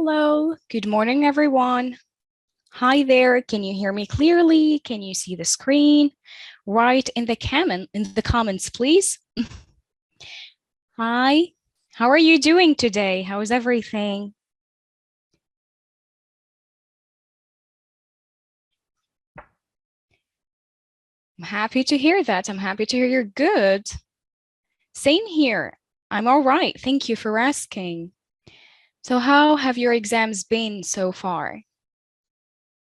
Hello, good morning, everyone. Hi there, can you hear me clearly? Can you see the screen? Write in the comments, please. Hi, how are you doing today? How is everything? I'm happy to hear that. I'm happy to hear you're good. Same here. I'm all right. Thank you for asking. So how have your exams been so far?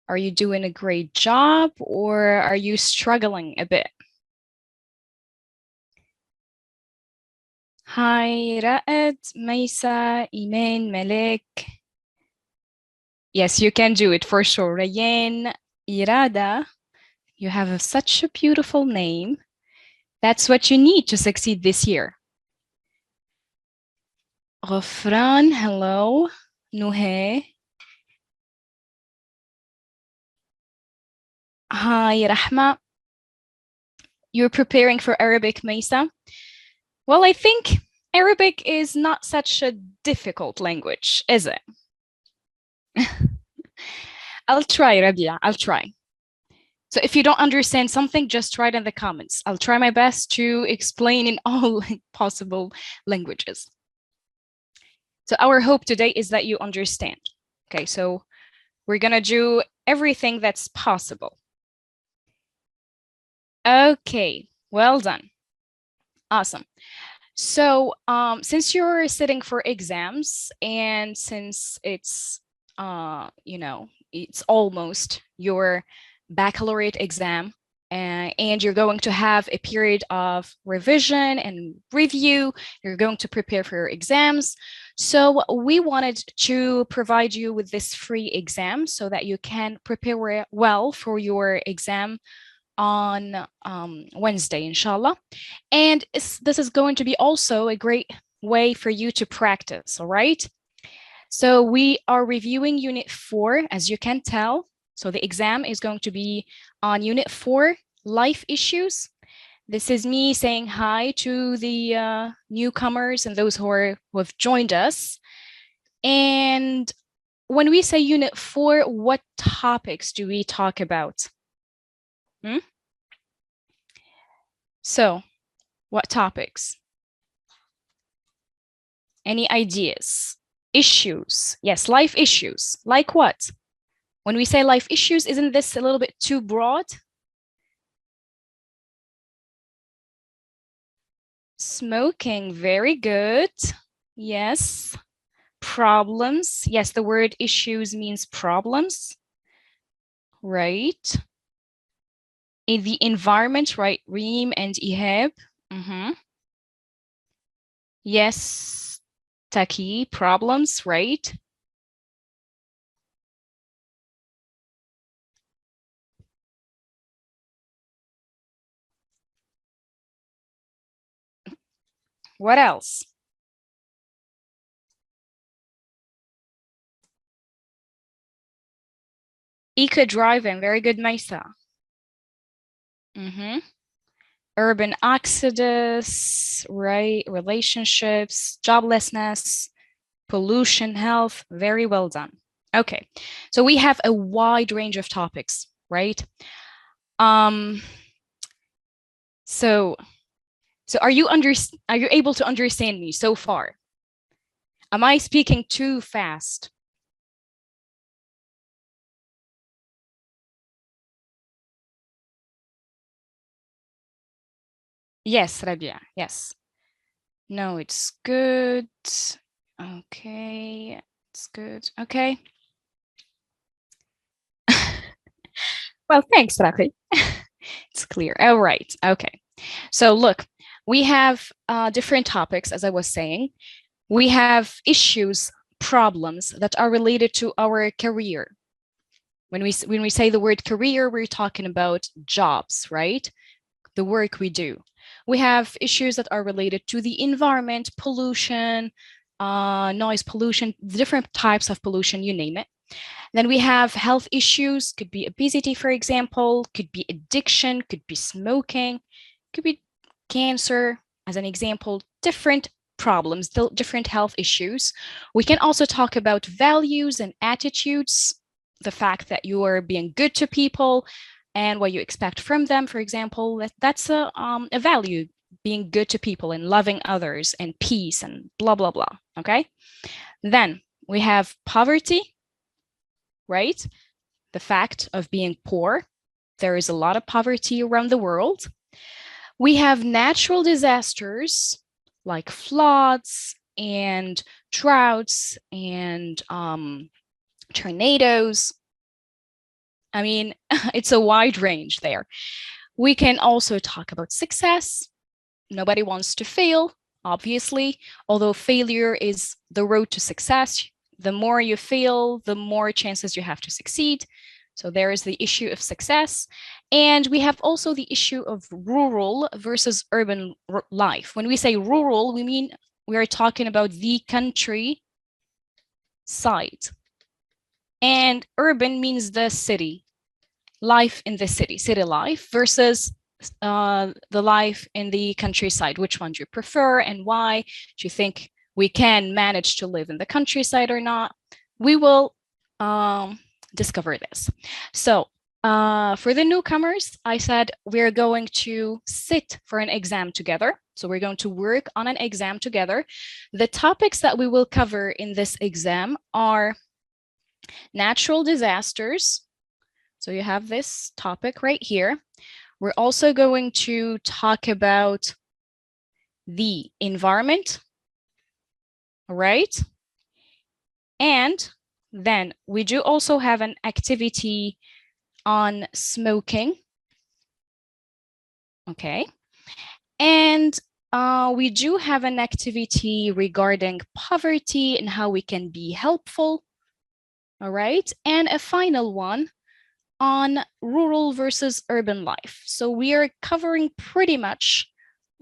Are you doing a great job or are you struggling a bit? Hi, Ra'ed, Maisa, Iman, Malik. Yes, you can do it for sure. Rayan, Irada, you have such a beautiful name. That's what you need to succeed this year. Ghafran, hello. Nuhe. Hi, Rahma. You're preparing for Arabic, Maisa? Well, I think Arabic is not such a difficult language, is it? I'll try, Rabia. I'll try. So if you don't understand something, just write in the comments. I'll try my best to explain in all possible languages. So our hope today is that you understand. Okay, so we're gonna do everything that's possible. Okay, well done. Awesome. So since you're sitting for exams and since it's, it's almost your baccalaureate exam, and you're going to have a period of revision and review, you're going to prepare for your exams. So we wanted to provide you with this free exam so that you can prepare well for your exam on Wednesday, inshallah. And this is going to be also a great way for you to practice, all right? So we are reviewing Unit 4, as you can tell. So the exam is going to be on Unit 4, Life Issues. This is me saying hi to the newcomers and those who have joined us. And when we say Unit 4, what topics do we talk about? So, what topics? Any ideas? Issues. Yes, life issues. Like what? When we say life issues, isn't this a little bit too broad? Smoking, very good. Yes. Problems. Yes, the word issues means problems. Right. In the environment, right? Reem and Ihab. Yes. Taki, problems, right? What else? Eco-driving, very good, Maisa. Urban exodus, right? Relationships, joblessness, pollution, health, very well done. Okay, so we have a wide range of topics, right? So are you able to understand me so far? Am I speaking too fast? Yes, Rabia, yes. No, it's good. Okay, it's good. Okay. Well, thanks, Rafi. It's clear. All right. Okay. So look, we have different topics, as I was saying. We have issues, problems that are related to our career. When we say the word career, we're talking about jobs, right? The work we do. We have issues that are related to the environment, pollution, noise pollution, different types of pollution, you name it. Then we have health issues, could be obesity, for example, could be addiction, could be smoking, could be cancer, as an example, different problems, different health issues. We can also talk about values and attitudes, the fact that you are being good to people and what you expect from them. For example, that's a value, being good to people and loving others and peace and blah, blah, blah, okay? Then we have poverty, right? The fact of being poor. There is a lot of poverty around the world. We have natural disasters like floods and droughts and tornadoes. I mean, it's a wide range there. We can also talk about success. Nobody wants to fail, obviously, although failure is the road to success. The more you fail, the more chances you have to succeed. So there is the issue of success. And we have also the issue of rural versus urban life. When we say rural, we mean we are talking about the country side. And urban means the city, life in the city, city life versus the life in the countryside. Which one do you prefer and why? Do you think we can manage to live in the countryside or not? We will discover this. So for the newcomers, I said we're going to sit for an exam together. So we're going to work on an exam together. The topics that we will cover in this exam are natural disasters. So you have this topic right here. We're also going to talk about the environment, right? And then we do also have an activity on smoking. Okay. And we do have an activity regarding poverty and how we can be helpful. All right. And a final one on rural versus urban life. So we are covering pretty much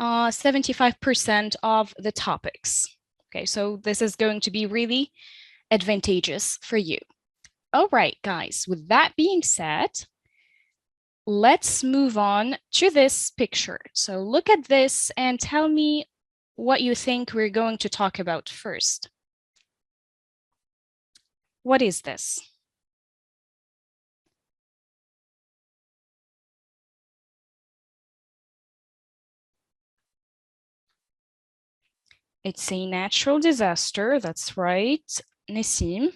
75% of the topics. Okay, so this is going to be really advantageous for you. All right, guys, with that being said, let's move on to this picture. So look at this and tell me what you think we're going to talk about first. What is this? It's a natural disaster, that's right, Nassim.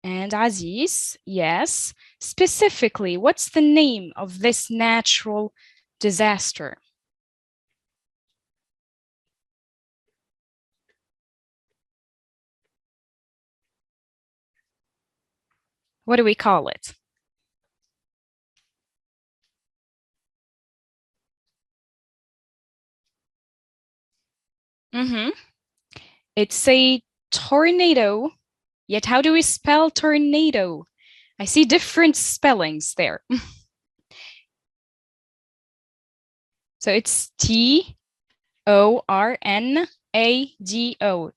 And Aziz, yes. Specifically, what's the name of this natural disaster? What do we call it? It's a tornado. Yet how do we spell tornado? I see different spellings there. So it's T-O-R-N-A-D-O,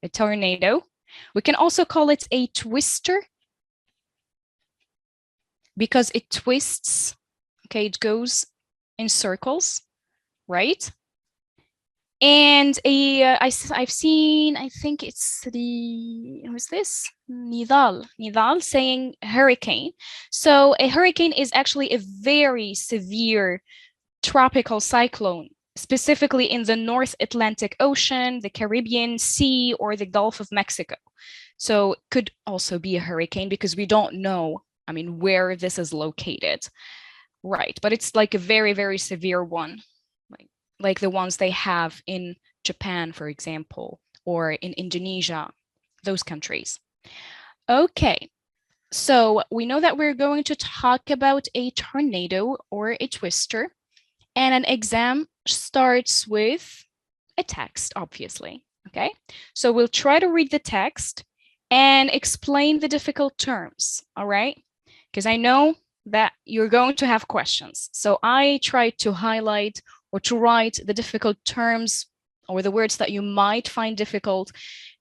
a tornado. We can also call it a twister because it twists. Okay, it goes in circles, right? And I've seen, I think it's who's this? Nidal saying hurricane. So a hurricane is actually a very severe tropical cyclone, specifically in the North Atlantic Ocean, the Caribbean Sea, or the Gulf of Mexico. So it could also be a hurricane because we don't know, I mean, where this is located. Right, but it's like a very, very severe one. Like the ones they have in Japan, for example, or in Indonesia, those countries. Okay, so we know that we're going to talk about a tornado or a twister, and an exam starts with a text, obviously, okay? So we'll try to read the text and explain the difficult terms, all right? Because I know that you're going to have questions. So I try to highlight or to write the difficult terms or the words that you might find difficult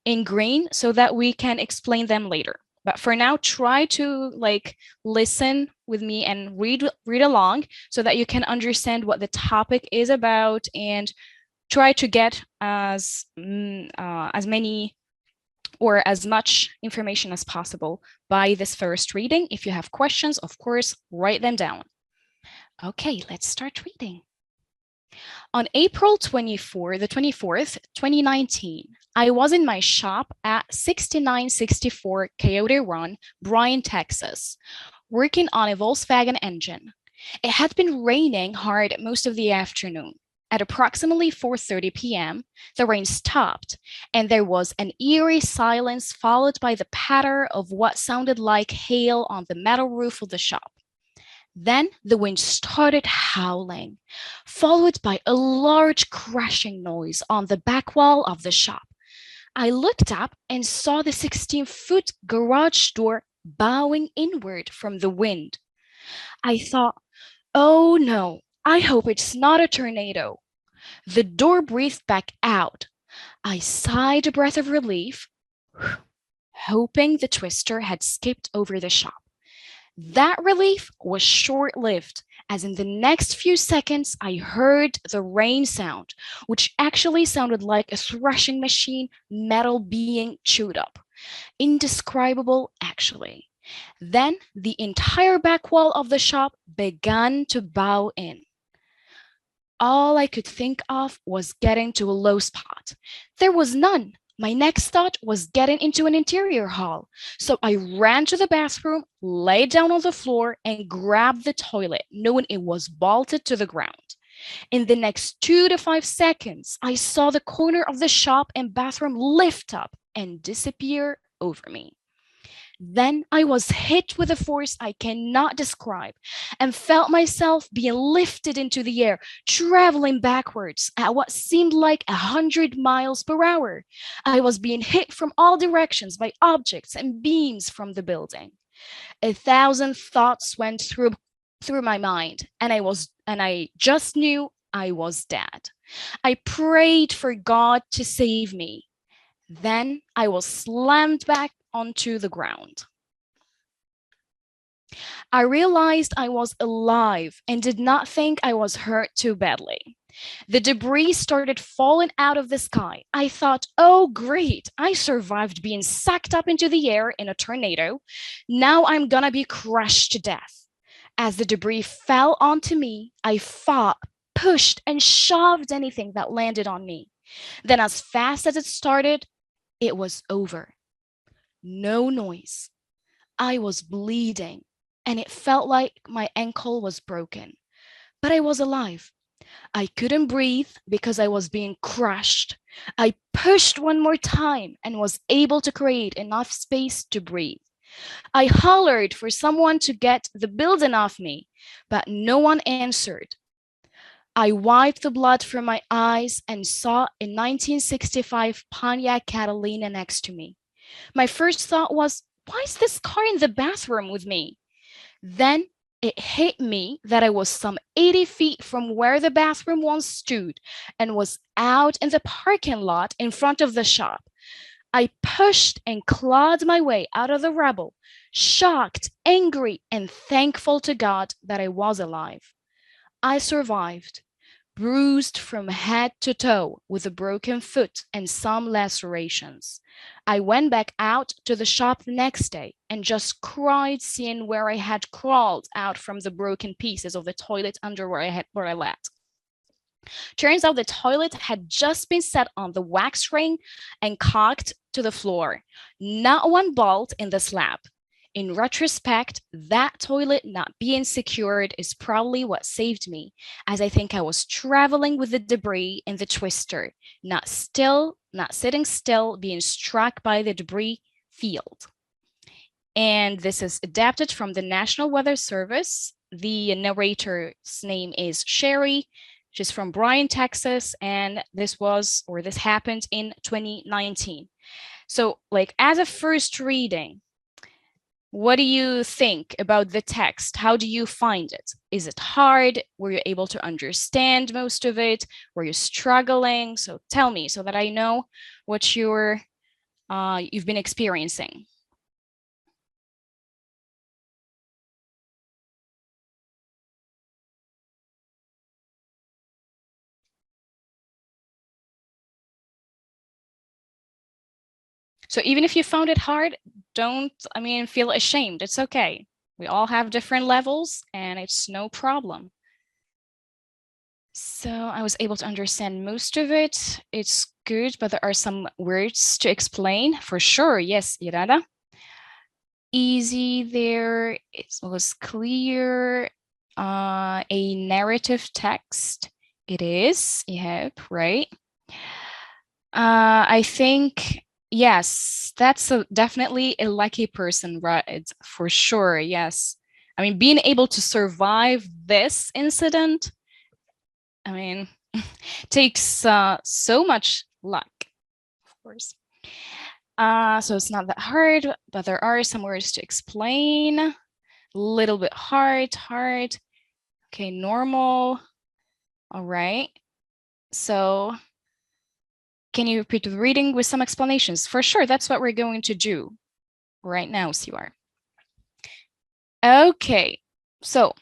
in green so that we can explain them later. But for now, try to listen with me and read along so that you can understand what the topic is about and try to get as many or as much information as possible by this first reading. If you have questions, of course, write them down. Okay, let's start reading. On April 24th, 2019, I was in my shop at 6964 Coyote Run, Bryan, Texas, working on a Volkswagen engine. It had been raining hard most of the afternoon. At approximately 4:30 p.m., the rain stopped, and there was an eerie silence followed by the patter of what sounded like hail on the metal roof of the shop. Then the wind started howling, followed by a large crashing noise on the back wall of the shop. I looked up and saw the 16-foot garage door bowing inward from the wind. I thought, oh no, I hope it's not a tornado. The door breathed back out. I sighed a breath of relief, hoping the twister had skipped over the shop. That relief was short-lived, as in the next few seconds I heard the rain sound, which actually sounded like a threshing machine, metal being chewed up. Indescribable, actually. Then the entire back wall of the shop began to bow in. All I could think of was getting to a low spot. There was none. My next thought was getting into an interior hall. So I ran to the bathroom, laid down on the floor, and grabbed the toilet, knowing it was bolted to the ground. In the next 2 to 5 seconds, I saw the corner of the shop and bathroom lift up and disappear over me. Then I was hit with a force I cannot describe and felt myself being lifted into the air, traveling backwards at what seemed like 100 miles per hour. I was being hit from all directions by objects and beams from the building. 1,000 thoughts went through my mind, and I just knew I was dead. I prayed for God to save me. Then I was slammed back onto the ground. I realized I was alive and did not think I was hurt too badly. The debris started falling out of the sky. I thought, oh, great, I survived being sucked up into the air in a tornado. Now I'm gonna be crushed to death. As the debris fell onto me, I fought, pushed, and shoved anything that landed on me. Then, as fast as it started, it was over. No noise. I was bleeding, and it felt like my ankle was broken. But I was alive. I couldn't breathe because I was being crushed. I pushed one more time and was able to create enough space to breathe. I hollered for someone to get the building off me, but no one answered. I wiped the blood from my eyes and saw a 1965 Pontiac Catalina next to me. My first thought was, why is this car in the bathroom with me? Then it hit me that I was some 80 feet from where the bathroom once stood and was out in the parking lot in front of the shop. I pushed and clawed my way out of the rubble, shocked, angry, and thankful to God that I was alive. I survived, bruised from head to toe with a broken foot and some lacerations. I went back out to the shop the next day and just cried seeing where I had crawled out from the broken pieces of the toilet under where I lay. Turns out the toilet had just been set on the wax ring and caulked to the floor. Not one bolt in the slab. In retrospect, that toilet not being secured is probably what saved me, as I think I was traveling with the debris in the twister, not sitting still, being struck by the debris field. And this is adapted from the National Weather Service. The narrator's name is Sherry. She's from Bryan, Texas, and this happened in 2019. So, like, as a first reading, what do you think about the text? How do you find it? Is it hard? Were you able to understand most of it? Were you struggling? So tell me so that I know what you've been experiencing. So even if you found it hard, don't, feel ashamed. It's okay. We all have different levels and it's no problem. So I was able to understand most of it. It's good, but there are some words to explain for sure. Yes, Irada. Easy there. It was clear. A narrative text. It is. Yep, right. I think, yes, that's definitely a lucky person, right? It's for sure, yes. Being able to survive this incident, takes so much luck, of course. So it's not that hard, but there are some words to explain. A little bit hard. Okay, normal. All right. So can you repeat the reading with some explanations? For sure, that's what we're going to do right now, Siwar. Okay, so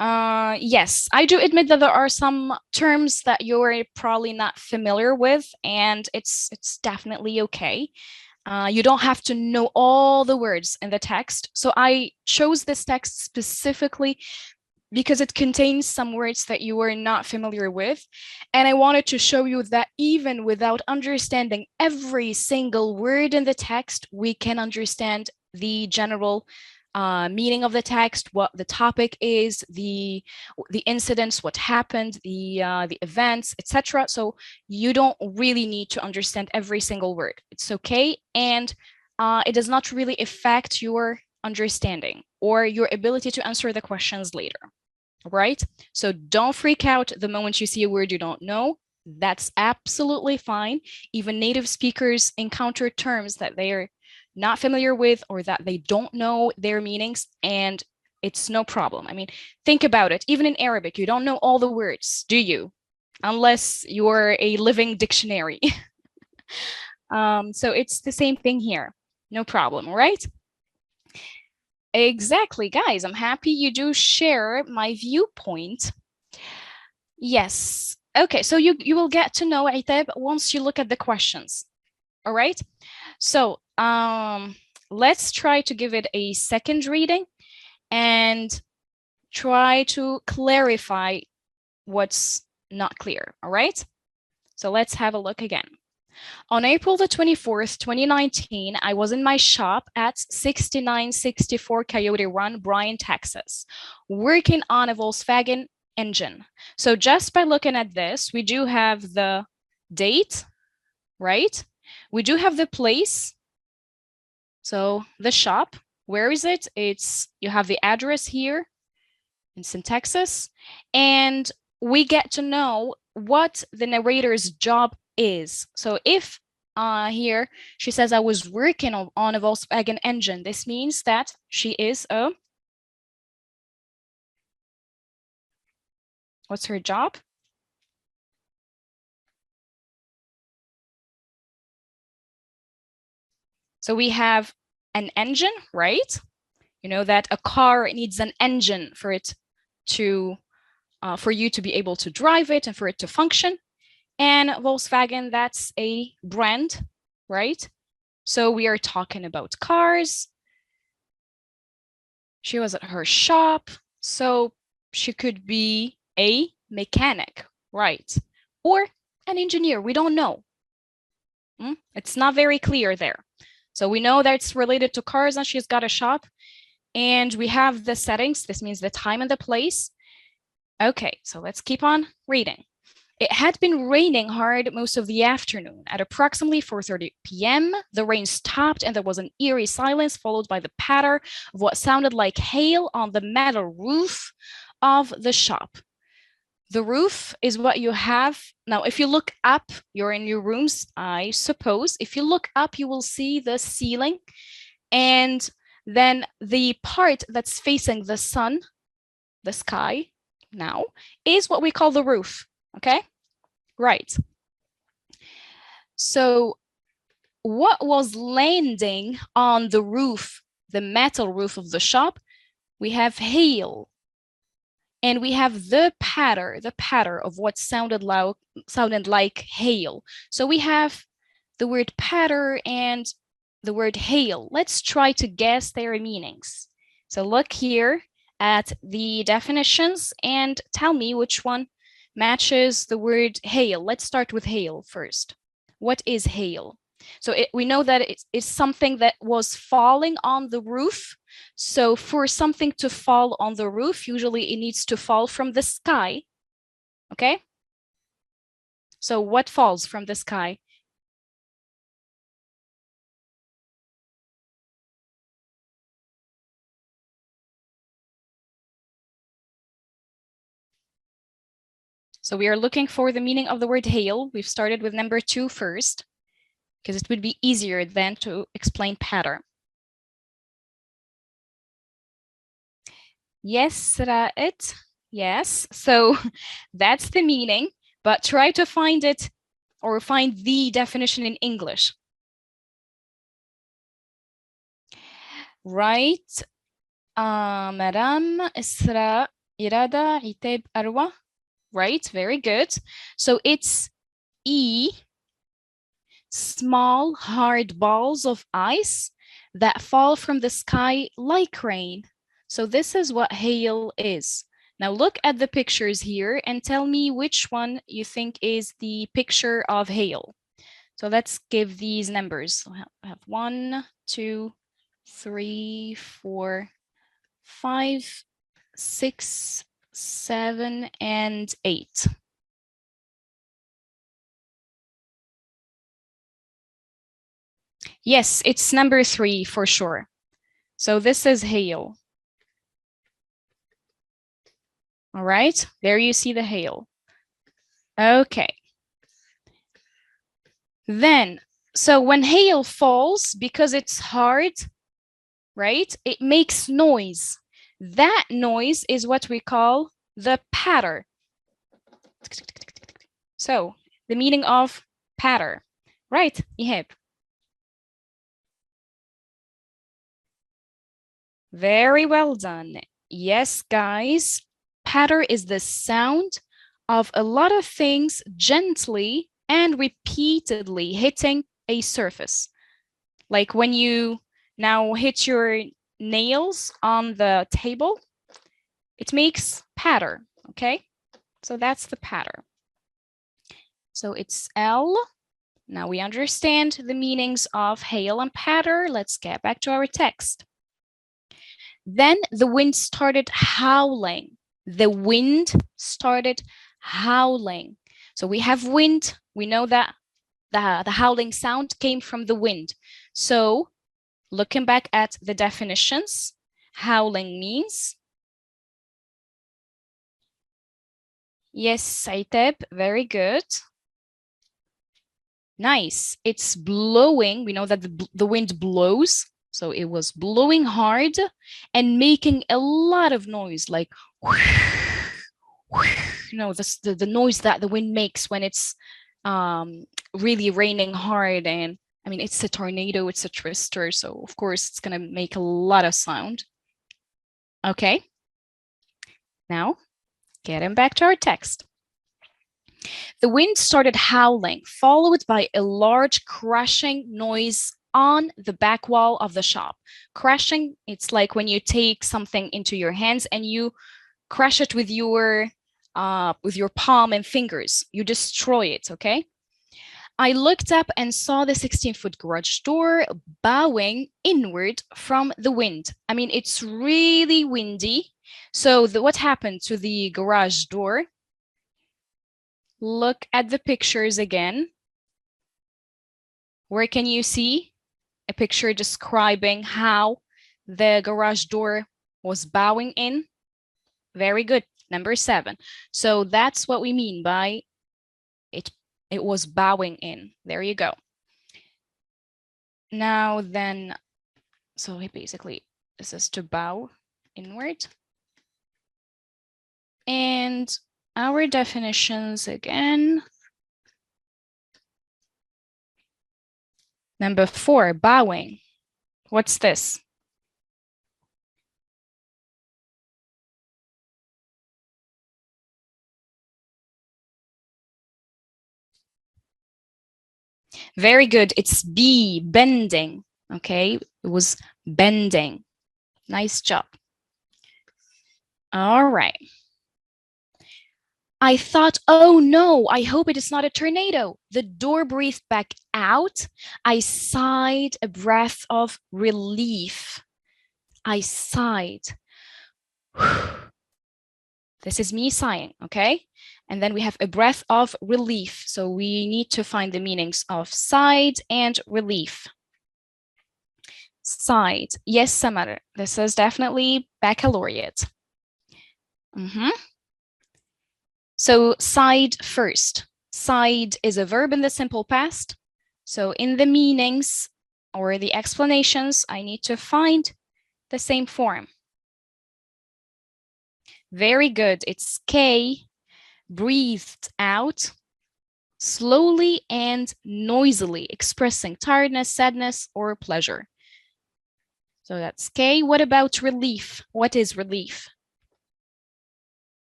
yes, I do admit that there are some terms that you're probably not familiar with, and it's definitely okay. You don't have to know all the words in the text. So I chose this text specifically because it contains some words that you were not familiar with. And I wanted to show you that even without understanding every single word in the text, we can understand the general meaning of the text, what the topic is, the incidents, what happened, the events, etc. So you don't really need to understand every single word. It's okay, and it does not really affect your understanding or your ability to answer the questions later. Right? So don't freak out the moment you see a word you don't know. That's absolutely fine. Even native speakers encounter terms that they are not familiar with or that they don't know their meanings, and it's no problem. Think about it. Even in Arabic, you don't know all the words, do you? Unless you're a living dictionary. So it's the same thing here. No problem, right? Exactly, guys. I'm happy you do share my viewpoint. Yes. Okay, so you will get to know Aitab once you look at the questions. All right. So let's try to give it a second reading and try to clarify what's not clear. All right. So let's have a look again. On April the 24th, 2019, I was in my shop at 6964 Coyote Run, Bryan, Texas, working on a Volkswagen engine. So just by looking at this, we do have the date, right? We do have the place. So the shop, where is it? You have the address here. It's in Texas. And we get to know what the narrator's job is. So if here she says I was working on a Volkswagen engine, this means that she is what's her job? So we have an engine, right? You know that a car needs an engine for it to for you to be able to drive it and for it to function. And Volkswagen, that's a brand, right? So we are talking about cars. She was at her shop, so she could be a mechanic, right? Or an engineer, we don't know. It's not very clear there. So we know that it's related to cars and she's got a shop. And we have the settings. This means the time and the place. Okay, so let's keep on reading. It had been raining hard most of the afternoon. At approximately 4:30 p.m., the rain stopped and there was an eerie silence followed by the patter of what sounded like hail on the metal roof of the shop. The roof is what you have. Now, if you look up, you're in your rooms, I suppose. If you look up, you will see the ceiling. And then the part that's facing the sun, the sky now, is what we call the roof. Okay, right. So what was landing on the roof, the metal roof of the shop? We have hail. And we have the patter of what sounded like hail. So we have the word patter and the word hail. Let's try to guess their meanings. So look here at the definitions and tell me which one matches the word hail. Let's start with hail first. What is hail? So we know that it's something that was falling on the roof. So for something to fall on the roof, usually it needs to fall from the sky. Okay? So what falls from the sky? So we are looking for the meaning of the word hail. We've started with number 2 first, because it would be easier then to explain pattern. Yes, Ra'et. Yes. So that's the meaning, but try to find it or find the definition in English. Right. Madam Isra Irada Itab Arwa. Right, very good. So it's E, small hard balls of ice that fall from the sky like rain. So this is what hail is. Now look at the pictures here and tell me which one you think is the picture of hail. So let's give these numbers. I have 1, 2, 3, 4, 5, 6, 7, and 8. Yes, it's number 3 for sure. So this is hail. All right, there you see the hail. Okay. Then, so when hail falls, because it's hard, right, it makes noise. That noise is what we call the patter. So, the meaning of patter, right, Ihab? Very well done. Yes, guys, patter is the sound of a lot of things gently and repeatedly hitting a surface. Like when you now hit your nails on the table, it makes patter, okay? So that's the patter. So it's L. Now we understand the meanings of hail and patter. Let's get back to our text. Then the wind started howling. The wind started howling. So we have wind. We know that the howling sound came from the wind. So looking back at the definitions, howling means, yes, Saitab, very good. Nice. It's blowing. We know that the wind blows. So it was blowing hard and making a lot of noise, like, you know, the noise that the wind makes when it's really raining hard. And I mean, it's a tornado, it's a twister. So of course it's going to make a lot of sound. Okay. Now, getting back to our text. The wind started howling, followed by a large crashing noise on the back wall of the shop. Crashing, it's like when you take something into your hands and you crash it with your palm and fingers. You destroy it, okay? I looked up and saw the 16-foot garage door bowing inward from the wind. I mean, it's really windy. So what happened to the garage door? Look at the pictures again. Where can you see a picture describing how the garage door was bowing in? Very good. Number 7. So that's what we mean by it was bowing in. There you go. Now then, so basically this is to bow inward. And our definitions again. Number 4, bowing. What's this? Very good. It's B, bending. Okay, it was bending. Nice job. All right. I thought, oh no, I hope it is not a tornado. The door breathed back out. I sighed a breath of relief. I sighed. This is me sighing, okay? And then we have a breath of relief. So we need to find the meanings of sighed and relief. Sighed. Yes, Samar. This is definitely baccalaureate. So sighed first. Sighed is a verb in the simple past. So in the meanings or the explanations, I need to find the same form. Very good. It's K, breathed out, slowly and noisily, expressing tiredness, sadness, or pleasure. So that's K. What about relief? What is relief?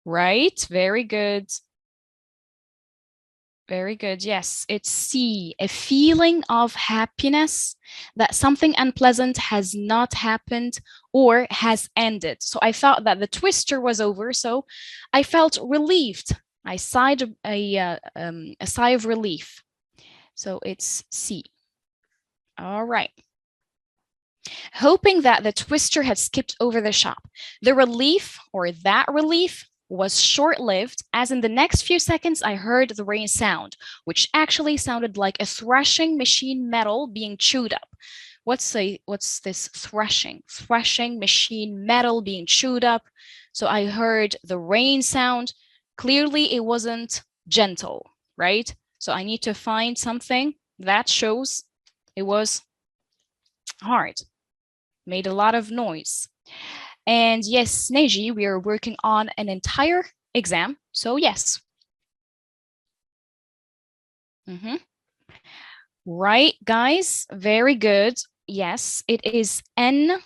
Right, very good. Very good. Yes, it's C, a feeling of happiness that something unpleasant has not happened or has ended. So I thought that the twister was over, so I felt relieved. I sighed a sigh of relief. So it's C. All right. Hoping that the twister had skipped over the shop. The relief, or that relief, was short-lived, as in the next few seconds I heard the rain sound, which actually sounded like a threshing machine metal being chewed up. What's this threshing? Threshing machine metal being chewed up. So I heard the rain sound. Clearly it wasn't gentle, right? So I need to find something that shows it was hard, made a lot of noise. And yes, Neji, we are working on an entire exam. So yes. Right, guys, very good. Yes, it is N.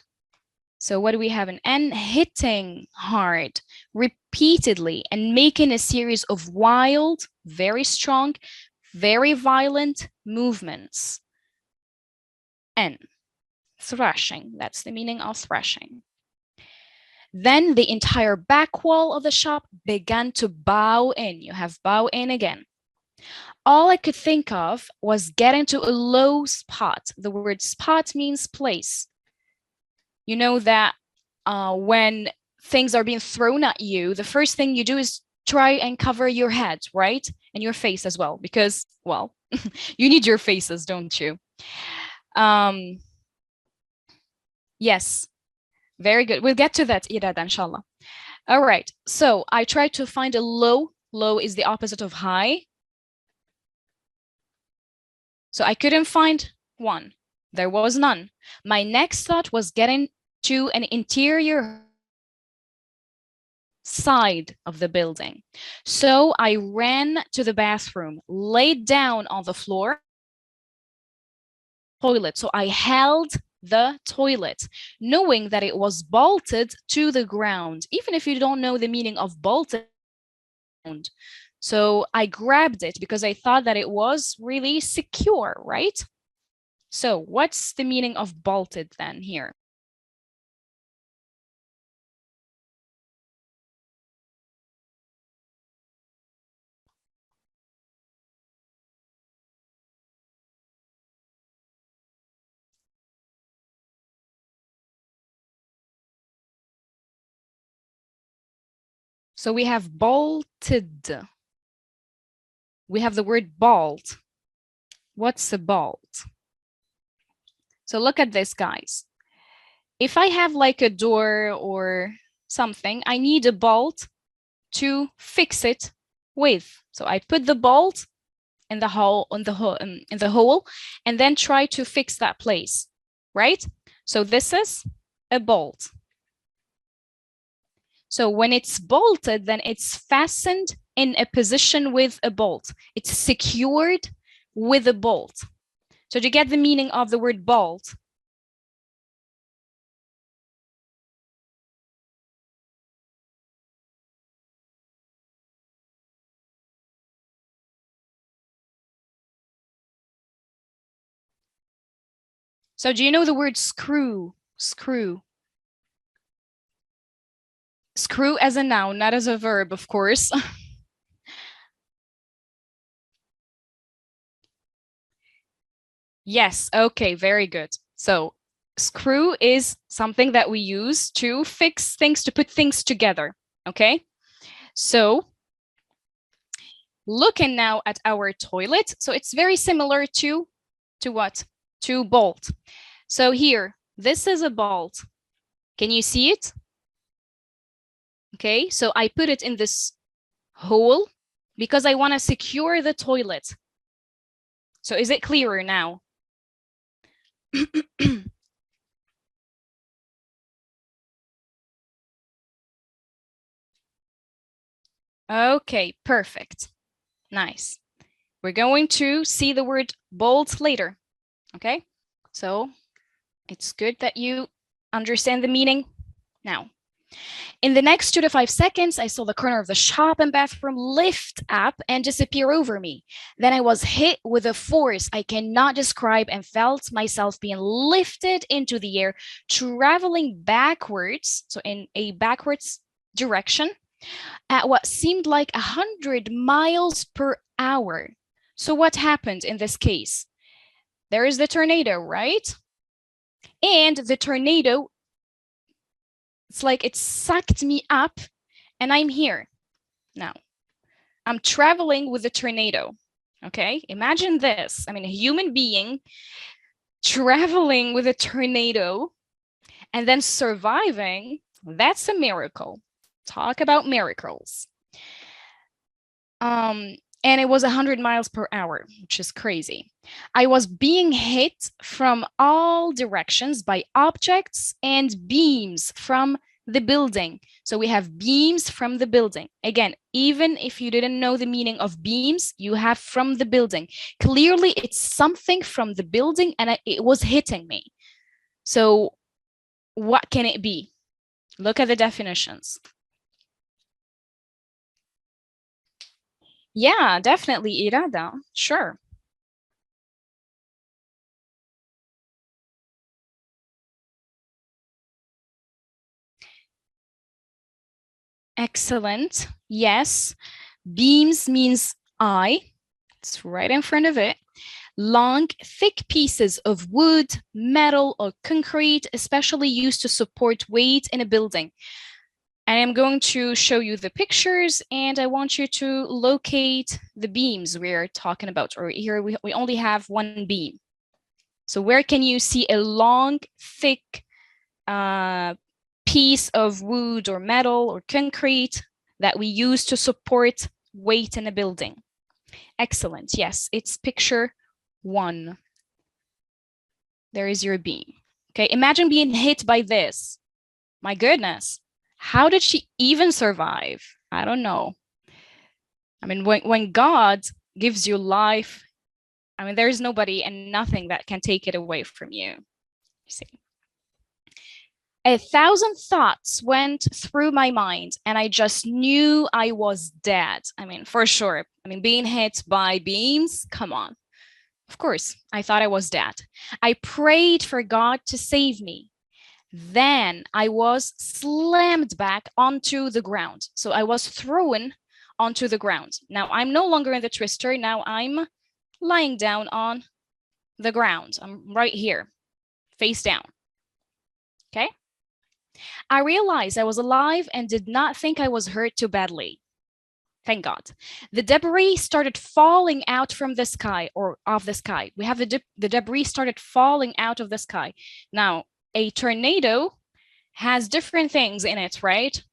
So what do we have in N? Hitting hard, repeatedly, and making a series of wild, very strong, very violent movements. N, thrashing. That's the meaning of thrashing. Then the entire back wall of the shop began to bow in. You have bow in again. All I could think of was getting to a low spot. The word spot means place. You know that when things are being thrown at you, the first thing you do is try and cover your head, right? And your face as well, because, well, you need your faces, don't you? Yes, very good. We'll get to that, Irada, inshallah. All right, so I tried to find a low. Low is the opposite of high. So I couldn't find one. There was none. My next thought was getting to an interior side of the building. So I ran to the bathroom, laid down on the floor, toilet. So I held the toilet, knowing that it was bolted to the ground, even if you don't know the meaning of bolted. So I grabbed it because I thought that it was really secure, right? So what's the meaning of bolted then here? So we have bolted. We have the word bolt. What's a bolt? So look at this, guys. If I have like a door or something, I need a bolt to fix it with. So I put the bolt in the hole, in the hole, and then try to fix that place, right? So this is a bolt. So when it's bolted, then it's fastened in a position with a bolt. It's secured with a bolt. So do you get the meaning of the word bolt? So do you know the word screw? Screw. Screw as a noun, not as a verb, of course. Yes, okay, very good. So screw is something that we use to fix things, to put things together, okay? So looking now at our toilet, so it's very similar to what? To bolt. So here, this is a bolt. Can you see it? Okay, so I put it in this hole because I want to secure the toilet. So is it clearer now? Okay, perfect. Nice. We're going to see the word bolt later. Okay, so it's good that you understand the meaning now. In the next 2 to 5 seconds, I saw the corner of the shop and bathroom lift up and disappear over me. Then I was hit with a force I cannot describe and felt myself being lifted into the air, traveling backwards, so in a backwards direction, at what seemed like 100 miles per hour. So what happened in this case? There is the tornado, right? And the tornado, it's like it sucked me up and I'm here now. I'm traveling with the tornado, okay? Imagine this. I mean, a human being traveling with a tornado and then surviving, that's a miracle. Talk about miracles. And it was 100 miles per hour, which is crazy. I was being hit from all directions by objects and beams from the building. So we have beams from the building. Again, even if you didn't know the meaning of beams, you have from the building. Clearly, it's something from the building and it was hitting me. So what can it be? Look at the definitions. Yeah, definitely, irada. Sure. Excellent. Yes. Beams means eye. It's right in front of it. Long, thick pieces of wood, metal, or concrete, especially used to support weight in a building. And I'm going to show you the pictures and I want you to locate the beams we're talking about. Or here we only have one beam. So where can you see a long, thick piece of wood or metal or concrete that we use to support weight in a building? Excellent. Yes, it's picture 1. There is your beam. Okay, imagine being hit by this. My goodness. How did she even survive? I don't know. I mean, when God gives you life, I mean, there's nobody and nothing that can take it away from you. You see. 1,000 thoughts went through my mind and I just knew I was dead. I mean, for sure. I mean, being hit by beams, come on. Of course, I thought I was dead. I prayed for God to save me. Then I was slammed back onto the ground. So I was thrown onto the ground. Now I'm no longer in the twister. Now I'm lying down on the ground. I'm right here, face down. Okay. I realized I was alive and did not think I was hurt too badly. Thank God. The debris started falling out from the sky or off the sky. We have the debris started falling out of the sky. Now, a tornado has different things in it, right?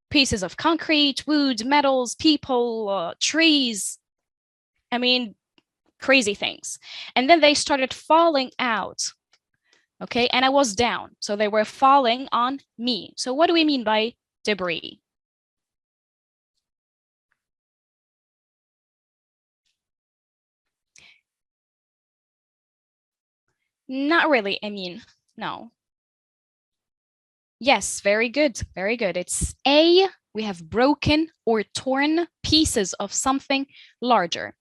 Pieces of concrete, wood, metals, people, trees. I mean, crazy things. And then they started falling out. Okay, and I was down. So they were falling on me. So what do we mean by debris? Not really. I mean, no. Yes, very good. Very good. It's A, we have broken or torn pieces of something larger.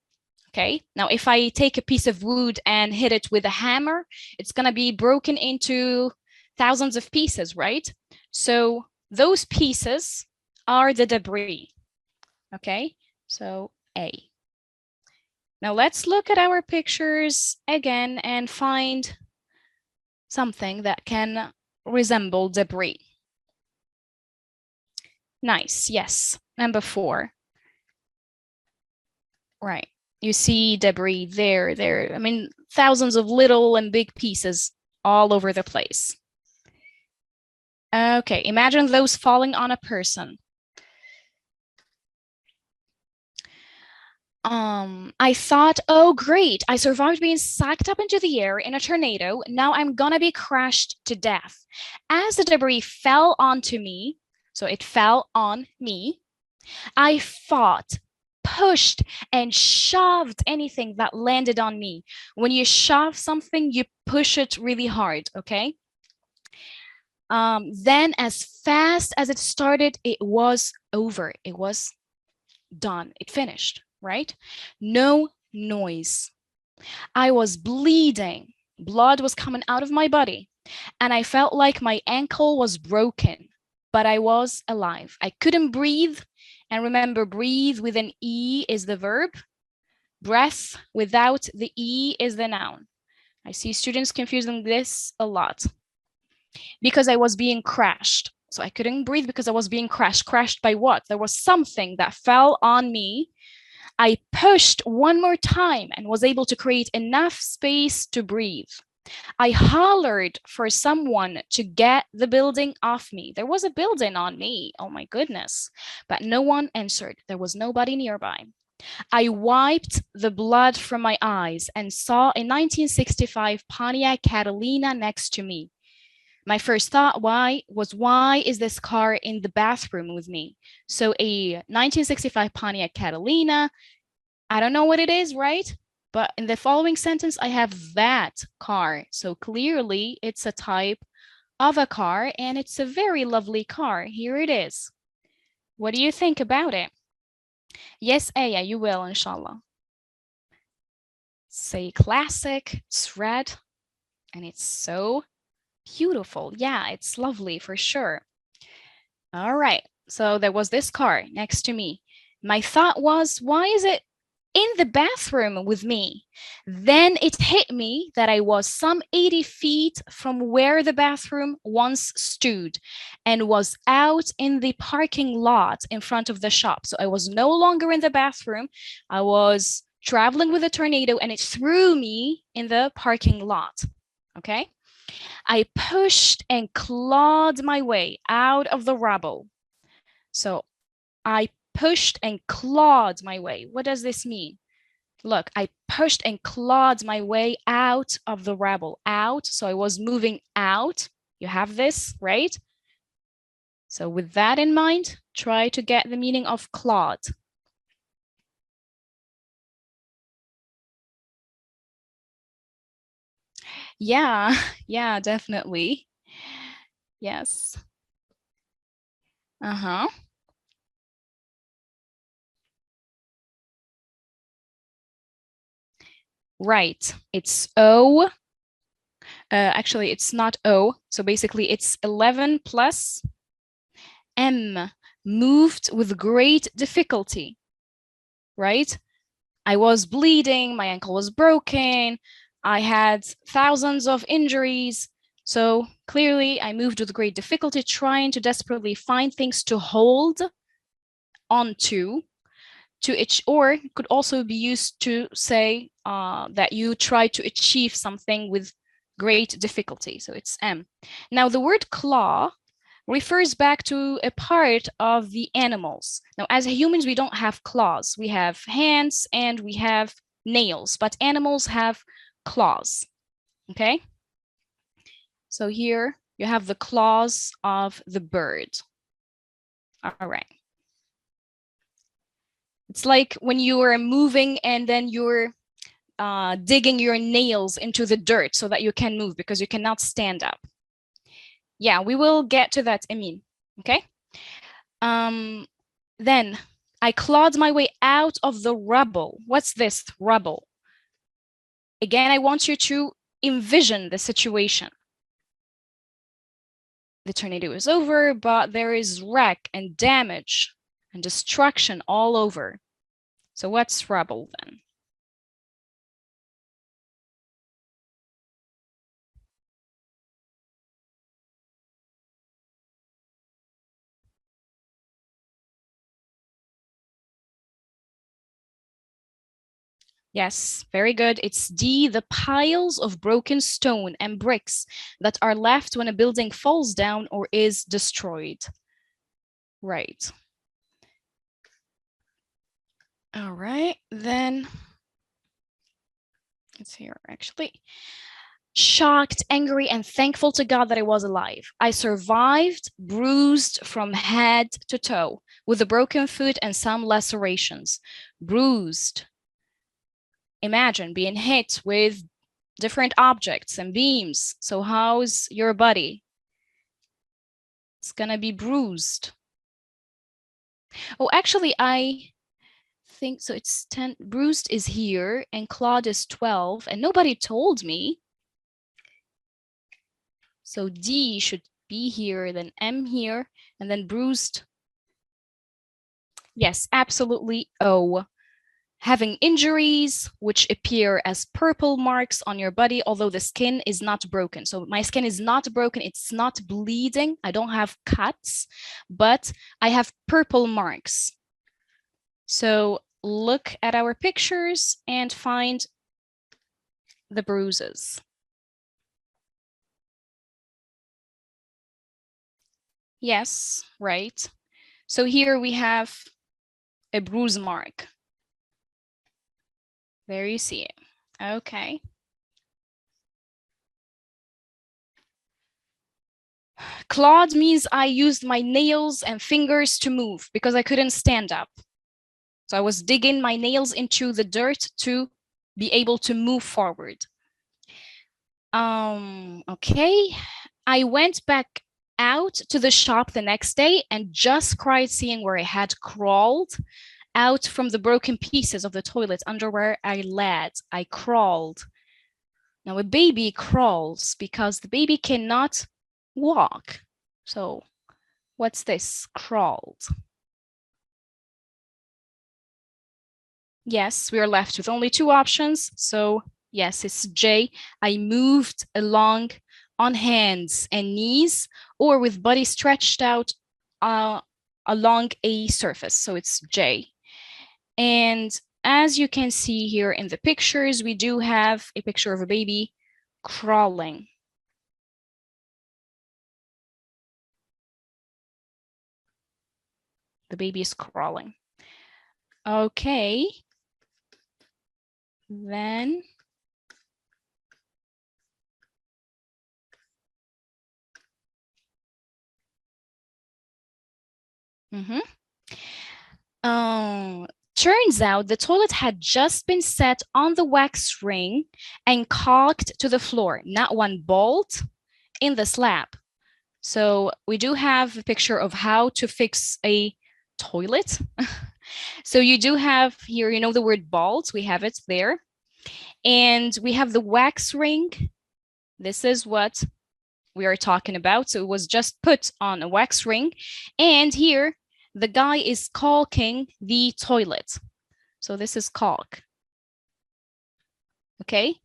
Okay, now if I take a piece of wood and hit it with a hammer, it's going to be broken into thousands of pieces, right? So those pieces are the debris. Okay, so A. Now let's look at our pictures again and find something that can resemble debris. Nice, yes. Number 4. Right. You see debris there. I mean, thousands of little and big pieces all over the place. Okay, imagine those falling on a person. I thought, oh, great, I survived being sucked up into the air in a tornado. Now I'm gonna be crushed to death. As the debris fell onto me, so it fell on me, I fought, pushed, and shoved anything that landed on me. When you shove something, you push it really hard, okay? Then as fast as it started, it was over. It was done. It finished, right? No noise. I was bleeding. Blood was coming out of my body, and I felt like my ankle was broken, but I was alive. I couldn't breathe. And remember, breathe with an E is the verb. Breath without the E is the noun. I see students confusing this a lot. Because I was being crashed. So I couldn't breathe because I was being crashed. Crashed by what? There was something that fell on me. I pushed one more time and was able to create enough space to breathe. I hollered for someone to get the building off me. There was a building on me. Oh my goodness. But no one answered. There was nobody nearby. I wiped the blood from my eyes and saw a 1965 Pontiac Catalina next to me. My first thought why is this car in the bathroom with me? So a 1965 Pontiac Catalina, I don't know what it is, right? But in the following sentence, I have that car. So clearly it's a type of a car and it's a very lovely car. Here it is. What do you think about it? Yes, Aya, you will, inshallah. Say classic, it's red, and it's so beautiful. Yeah, it's lovely for sure. All right, so there was this car next to me. My thought was, why is it in the bathroom with me? Then it hit me that I was some 80 feet from where the bathroom once stood and was out in the parking lot in front of the shop. So I was no longer in the bathroom. I was traveling with a tornado and it threw me in the parking lot. Okay. I pushed and clawed my way out of the rubble. So I pushed and clawed my way. What does this mean? Look, I pushed and clawed my way out of the rubble. Out, so I was moving out. You have this, right? So with that in mind, try to get the meaning of clawed. Yeah, yeah, definitely. Yes. Uh-huh. Right. It's O. Actually, it's not O. So basically, it's 11 plus M. Moved with great difficulty. Right? I was bleeding. My ankle was broken. I had thousands of injuries. So clearly, I moved with great difficulty, trying to desperately find things to hold onto. Or it could also be used to say that you try to achieve something with great difficulty. So it's M. Now the word claw refers back to a part of the animals. Now as humans, we don't have claws. We have hands and we have nails, but animals have claws. Okay? So here you have the claws of the bird. All right. It's like when you are moving and then you're digging your nails into the dirt so that you can move because you cannot stand up. Yeah, we will get to that, Amin. Okay. Then I clawed my way out of the rubble. What's this? Rubble. Again, I want you to envision the situation. The tornado is over, but there is wreck and damage and destruction all over. So what's rubble then? Yes, very good. It's D, the piles of broken stone and bricks that are left when a building falls down or is destroyed. Right. All right, then it's here actually. Shocked, angry, and thankful to God that I was alive. I survived, bruised from head to toe, with a broken foot and some lacerations. Bruised. Imagine being hit with different objects and beams. So how's your body? It's gonna be bruised. Oh, actually, I think so. It's 10. Bruised is here and clawed is 12, and nobody told me. So D should be here, then M here, and then bruised. Yes, absolutely O. Having injuries which appear as purple marks on your body, although the skin is not broken. So my skin is not broken, it's not bleeding. I don't have cuts, but I have purple marks. So look at our pictures and find the bruises. Yes, right. So here we have a bruise mark. There you see it. Okay. Clawed means I used my nails and fingers to move because I couldn't stand up. So I was digging my nails into the dirt to be able to move forward. Okay. I went back out to the shop the next day and just cried seeing where I had crawled out from the broken pieces of the toilet under where I lay. I crawled. Now a baby crawls because the baby cannot walk. So what's this? Crawled. Yes, we are left with only two options. So yes, it's J. I moved along on hands and knees or with body stretched out along a surface. So it's J. And as you can see here in the pictures, we do have a picture of a baby crawling. The baby is crawling. Okay. Then turns out the toilet had just been set on the wax ring and caulked to the floor, not one bolt in the slab. So we do have a picture of how to fix a toilet. So you do have here, you know, the word bolt, we have it there. And we have the wax ring. This is what we are talking about. So it was just put on a wax ring. And here, the guy is caulking the toilet. So this is caulk. Okay.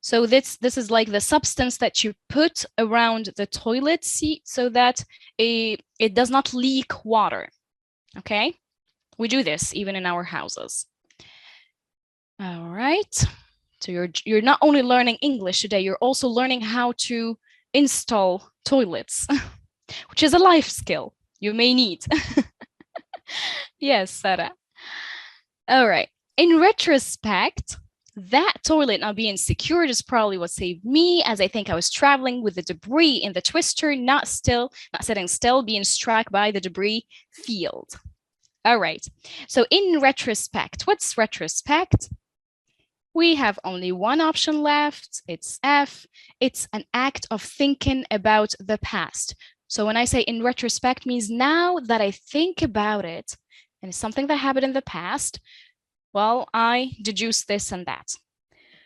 So this is like the substance that you put around the toilet seat so that it does not leak water. Okay. We do this even in our houses. All right. So you're not only learning English today, you're also learning how to install toilets, which is a life skill you may need. Yes, Sarah. All right. In retrospect, that toilet not being secured is probably what saved me, as I think I was traveling with the debris in the twister, not sitting still, being struck by the debris field. All right. So in retrospect, what's retrospect? We have only one option left. It's F. It's an act of thinking about the past. So when I say in retrospect means now that I think about it, and it's something that happened in the past, well, I deduce this and that.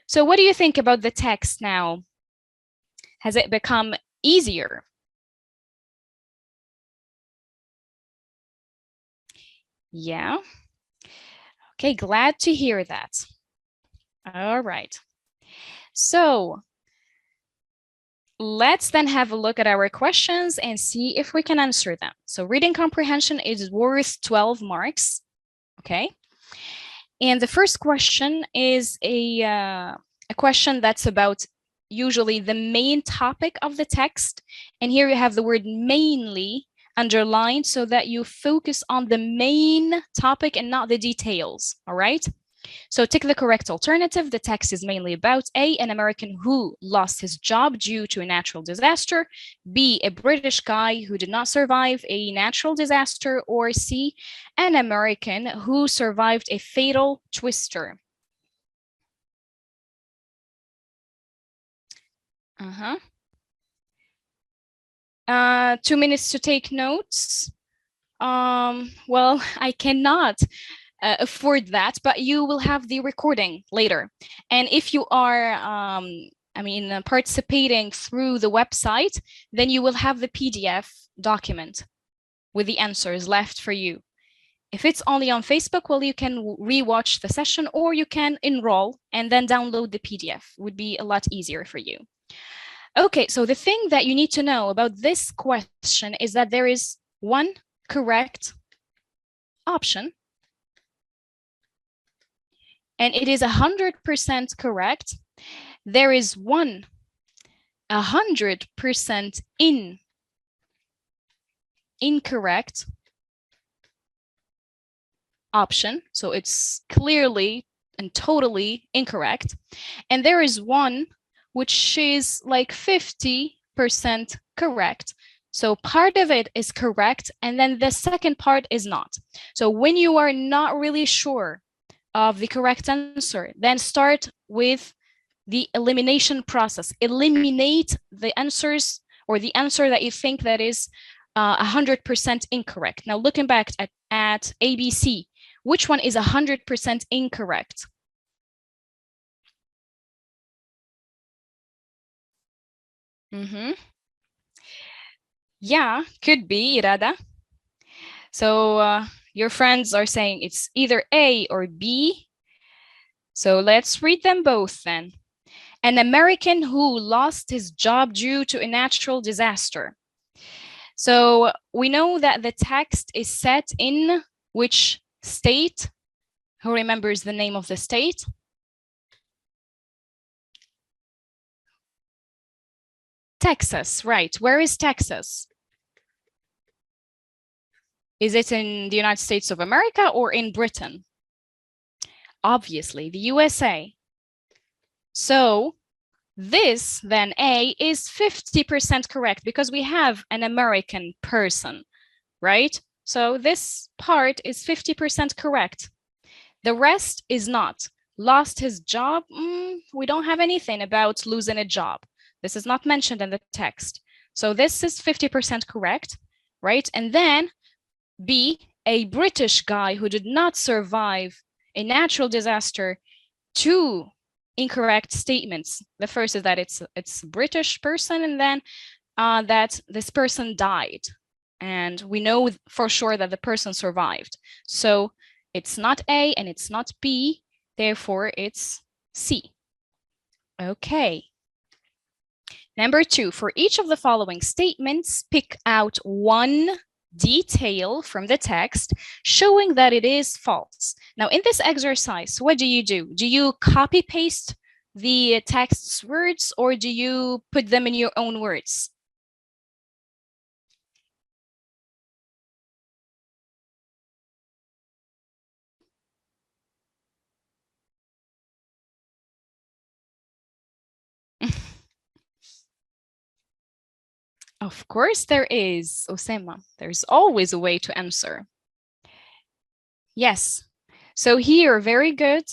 So what do you think about the text now? Has it become easier? Yeah. Okay, glad to hear that. All right. So let's then have a look at our questions and see if we can answer them. So reading comprehension is worth 12 marks, okay? And the first question is a question that's about usually the main topic of the text. And here you have the word mainly underlined so that you focus on the main topic and not the details, all right? So tick the correct alternative. The text is mainly about A, an American who lost his job due to a natural disaster, B, a British guy who did not survive a natural disaster, or C, an American who survived a fatal twister. 2 minutes to take notes. Well, I cannot afford that, but you will have the recording later. And if you are, participating through the website, then you will have the PDF document with the answers left for you. If it's only on Facebook, well, you can rewatch the session or you can enroll and then download the PDF. It would be a lot easier for you. Okay, so the thing that you need to know about this question is that there is one correct option, and it is 100% correct. There is 100% incorrect option, so it's clearly and totally incorrect. And there is one which is like 50% correct. So part of it is correct, and then the second part is not. So when you are not really sure of the correct answer, then start with the elimination process. Eliminate the answers or the answer that you think that is 100% incorrect. Now looking back at ABC, which one is 100% incorrect? Yeah, could be, Irada. So your friends are saying it's either A or B. So let's read them both then. An American who lost his job due to a natural disaster. So we know that the text is set in which state? Who remembers the name of the state? Texas, right. Where is Texas? Is it in the United States of America or in Britain? Obviously, the USA. So this, then A, is 50% correct because we have an American person, right? So this part is 50% correct. The rest is not. Lost his job? We don't have anything about losing a job. This is not mentioned in the text. So this is 50% correct, right? And then B, a British guy who did not survive a natural disaster. 2 incorrect statements. The first is that it's a British person, and then that this person died. And we know for sure that the person survived. So it's not A and it's not B, therefore it's C. Okay. Number 2, for each of the following statements, pick out one detail from the text showing that it is false. Now, in this exercise, what do? Do you copy paste the text's words or do you put them in your own words? Of course there is, Osema. There's always a way to answer. Yes. So here, very good.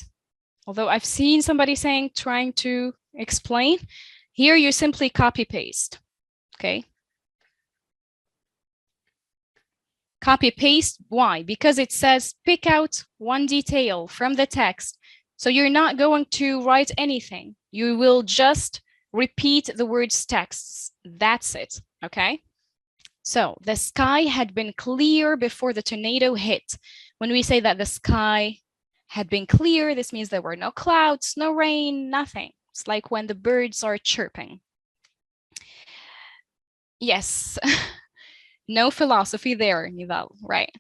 Although I've seen somebody saying, trying to explain. Here you simply copy paste, okay? Copy paste. Why? Because it says pick out one detail from the text. So you're not going to write anything. You will just repeat the words texts. That's it. Okay. So the sky had been clear before the tornado hit. When we say that the sky had been clear, this means there were no clouds, no rain, nothing. It's like when the birds are chirping. Yes. No philosophy there, Nival, right?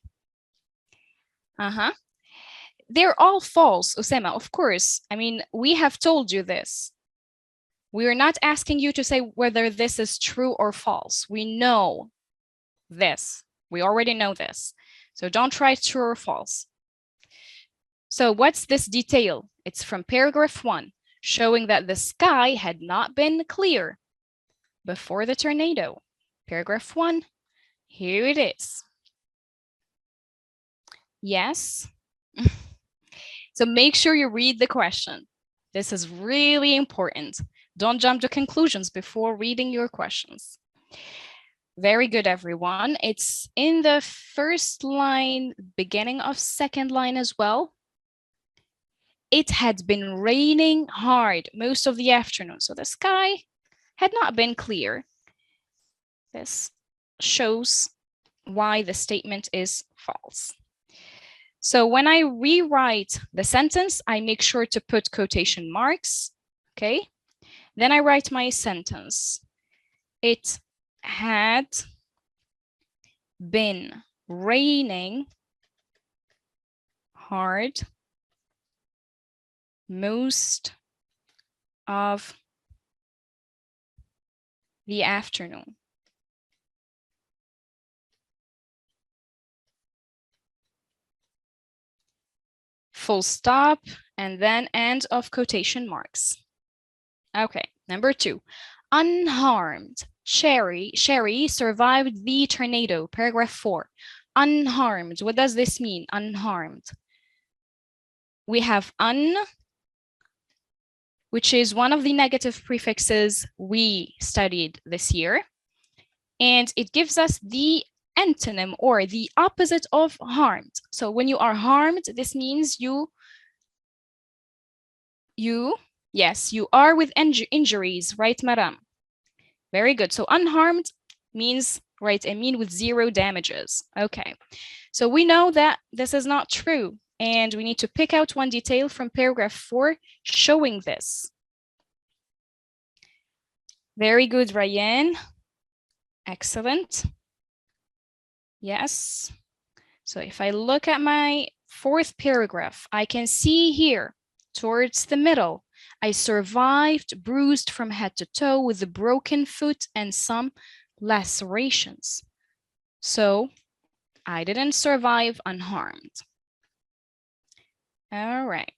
They're all false, Osama, of course. I mean, we have told you this. We are not asking you to say whether this is true or false. We know this. We already know this. So don't try true or false. So what's this detail? It's from paragraph 1, showing that the sky had not been clear before the tornado. Paragraph 1. Here it is. Yes. So make sure you read the question. This is really important. Don't jump to conclusions before reading your questions. Very good, everyone. It's in the first line, beginning of second line as well. It had been raining hard most of the afternoon, so the sky had not been clear. This shows why the statement is false. So when I rewrite the sentence, I make sure to put quotation marks, okay? Then I write my sentence. It had been raining hard most of the afternoon. Full stop, and then end of quotation marks. Okay, number 2. Unharmed. Sherry survived the tornado. Paragraph 4. Unharmed. What does this mean? Unharmed. We have un, which is one of the negative prefixes we studied this year. And it gives us the antonym or the opposite of harmed. So when you are harmed, this means you are with injuries, right, Maram? Very good. So unharmed means, right, I mean with 0 damages. Okay. So we know that this is not true. And we need to pick out one detail from paragraph 4 showing this. Very good, Ryan. Excellent. Yes. So if I look at my 4th paragraph, I can see here towards the middle, I survived bruised from head to toe with a broken foot and some lacerations. So I didn't survive unharmed. All right.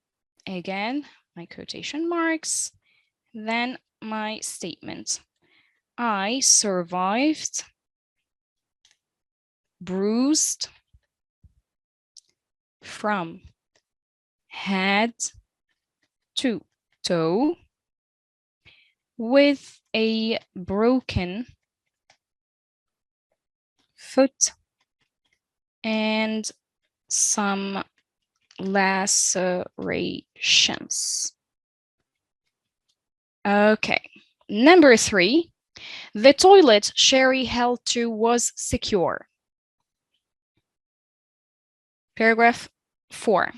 Again, my quotation marks, then my statement. I survived bruised from head to toe with a broken foot and some lacerations. Okay, number 3, the toilet Sherry held to was secure. Paragraph 4.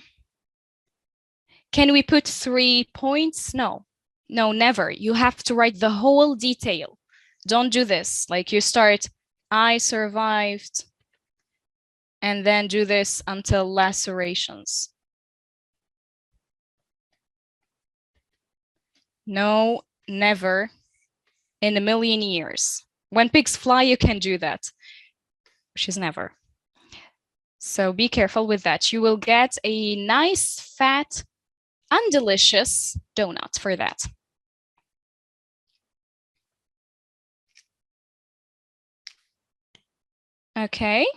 Can we put 3 points? No, never. You have to write the whole detail. Don't do this. Like you start, I survived, and then do this until lacerations. No, never in a million years. When pigs fly, you can do that, which is never. So be careful with that. You will get a nice, fat, undelicious donut for that. Okay.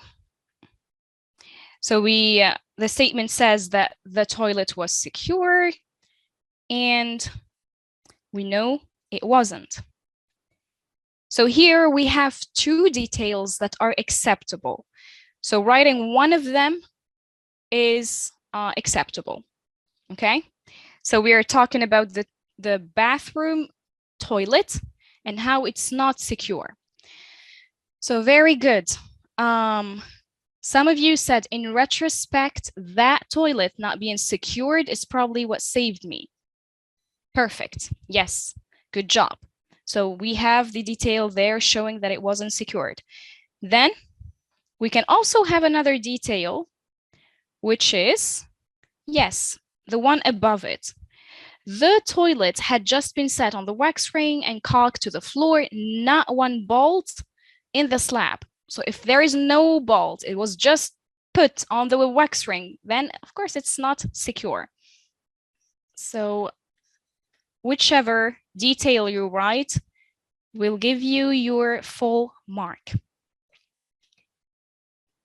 So the statement says that the toilet was secure, and we know it wasn't. So here we have 2 details that are acceptable. So writing one of them is acceptable. Okay, so we are talking about the bathroom toilet and how it's not secure. So very good. Some of you said, in retrospect, that toilet not being secured is probably what saved me. Perfect. Yes, good job. So we have the detail there showing that it wasn't secured. Then we can also have another detail, which is, yes, the one above it. The toilet had just been set on the wax ring and caulked to the floor, not one bolt in the slab. So if there is no bolt, it was just put on the wax ring, then of course it's not secure. So whichever detail you write will give you your full mark.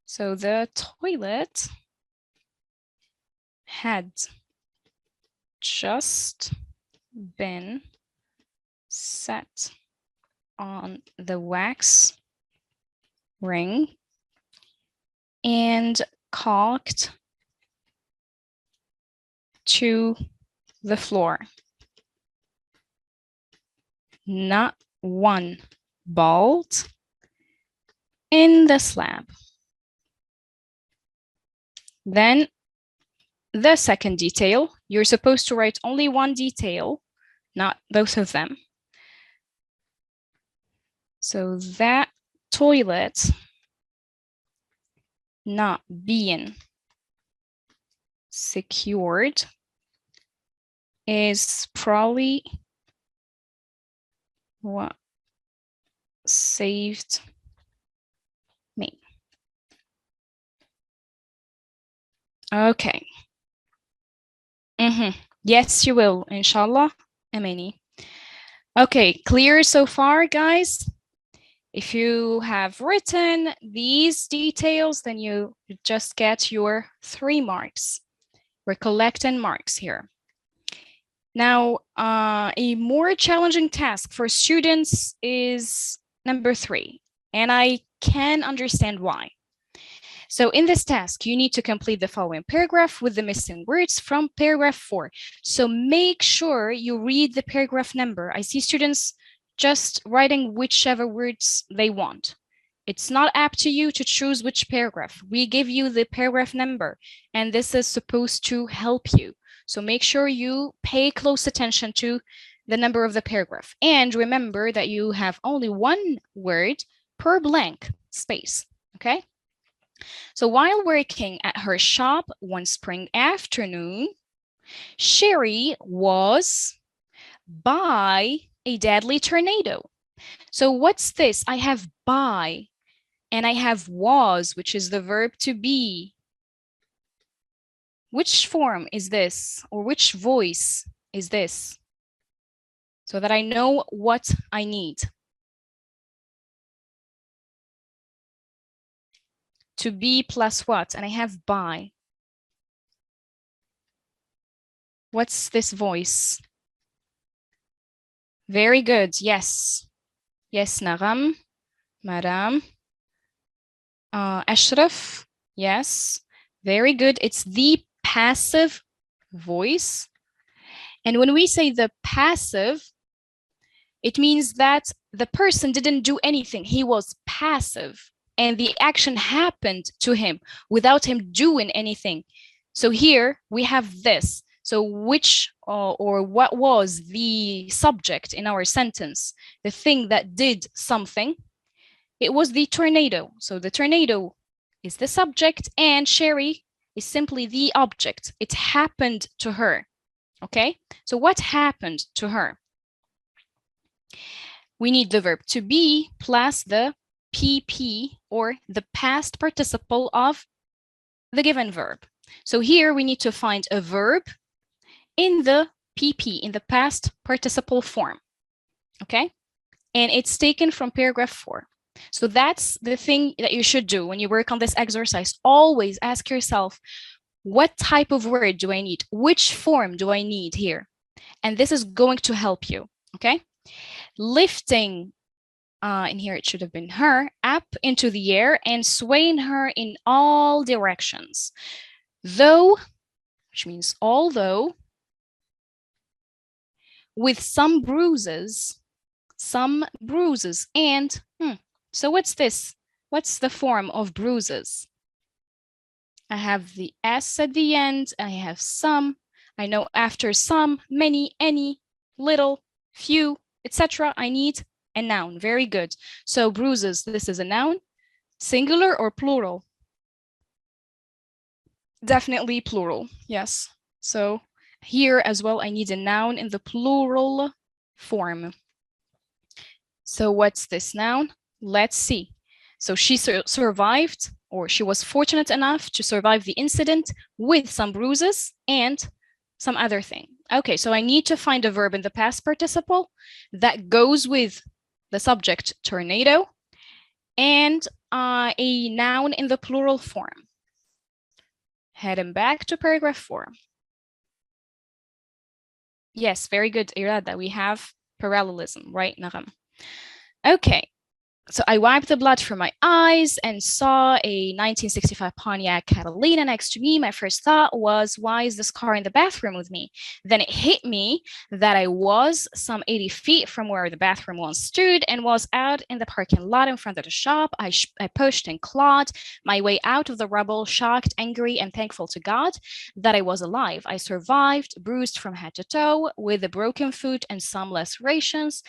So the toilet had just been set on the wax ring and caulked to the floor. Not one bolt in the slab. Then the second detail, you're supposed to write only one detail, not both of them. So that toilet not being secured is probably what saved me. Okay. Yes, you will, inshallah, Amini. Okay, clear so far, guys? If you have written these details, then you just get your 3 marks. We're collecting marks here. Now, a more challenging task for students is number 3, and I can understand why. So in this task, you need to complete the following paragraph with the missing words from paragraph 4. So make sure you read the paragraph number. I see students just writing whichever words they want. It's not up to you to choose which paragraph. We give you the paragraph number, and this is supposed to help you. So make sure you pay close attention to the number of the paragraph. And remember that you have only one word per blank space, okay? So while working at her shop one spring afternoon, Sherry was by a deadly tornado. So what's this? I have by and I have was, which is the verb to be. Which form is this, or which voice is this? So that I know what I need. To be plus what? And I have by. What's this voice? Very good. Yes. Yes, Naram. Madam. Ashraf. Yes. Very good. It's the passive voice. And when we say the passive, it means that the person didn't do anything. He was passive. And the action happened to him without him doing anything. So here we have this. So which or what was the subject in our sentence? The thing that did something. It was the tornado. So the tornado is the subject and Sherry is simply the object. It happened to her. Okay? So what happened to her? We need the verb to be plus the PP, or the past participle of the given verb. So here we need to find a verb in the PP, in the past participle form. Okay? And it's taken from paragraph 4. So that's the thing that you should do when you work on this exercise. Always ask yourself, what type of word do I need? Which form do I need here? And this is going to help you. Okay? Lifting in here it should have been her, up into the air and swaying her in all directions. Though, which means although, with some bruises, and, so what's this? What's the form of bruises? I have the S at the end, I have some. I know after some, many, any, little, few, etc. I need a noun. Very good. So bruises, this is a noun. Singular or plural? Definitely plural, yes. So here as well, I need a noun in the plural form. So what's this noun? Let's see. So she survived, or she was fortunate enough to survive the incident with some bruises and some other thing. Okay, so I need to find a verb in the past participle that goes with the subject tornado and a noun in the plural form. Heading back to paragraph 4. Yes, very good, Irada. We have parallelism, right, Nagam? Okay, so I wiped the blood from my eyes and saw a 1965 Pontiac Catalina next to me. My first thought was, why is this car in the bathroom with me? Then it hit me that I was some 80 feet from where the bathroom once stood and was out in the parking lot in front of the shop. I pushed and clawed my way out of the rubble, shocked, angry, and thankful to God that I was alive. I survived, bruised from head to toe, with a broken foot and some lacerations.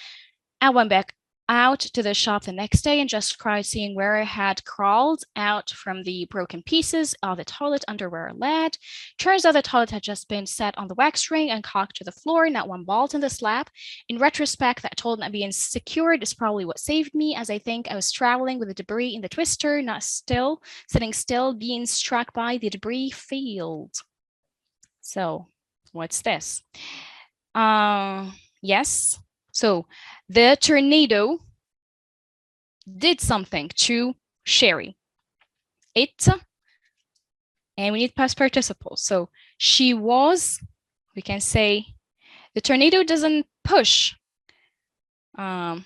I went back out to the shop the next day and just cried seeing where I had crawled out from the broken pieces of the toilet under where I lay. Turns out the toilet had just been set on the wax ring and caulked to the floor, not one bolt in the slab. In retrospect, that toilet not being secured is probably what saved me, as I think I was traveling with the debris in the twister, not still, sitting still, being struck by the debris field. So what's this? Yes. So the tornado did something to Sherry. It, and we need past participle. So she was, we can say, the tornado doesn't push. So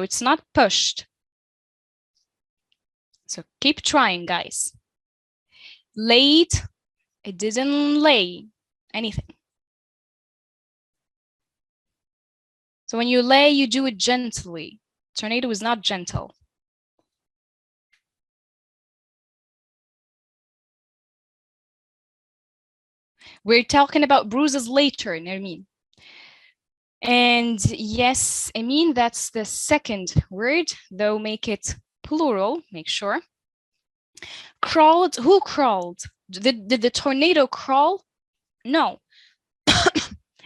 it's not pushed. So keep trying, guys. Laid, it didn't lay anything. So when you lay, you do it gently. Tornado is not gentle. We're talking about bruises later, Nermin. And yes, I mean, that's the second word, though make it plural, make sure. Crawled, who crawled? Did the tornado crawl? No.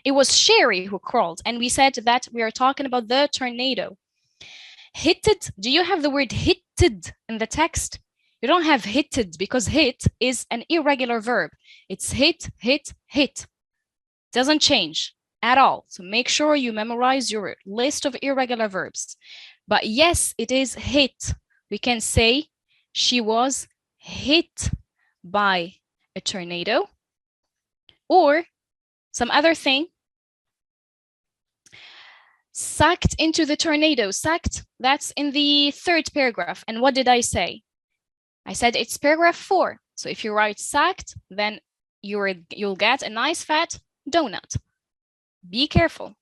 It was Sherry who crawled, and we said that we are talking about the tornado. Hitted, do you have the word hitted in the text? You don't have hitted because hit is an irregular verb. It's hit, hit, hit. Doesn't change at all. So make sure you memorize your list of irregular verbs. But yes, it is hit. We can say she was hit by a tornado or some other thing. Sucked into the tornado. Sucked, that's in the third paragraph. And what did I say? I said it's paragraph 4. So if you write sucked, then you'll get a nice fat donut. Be careful.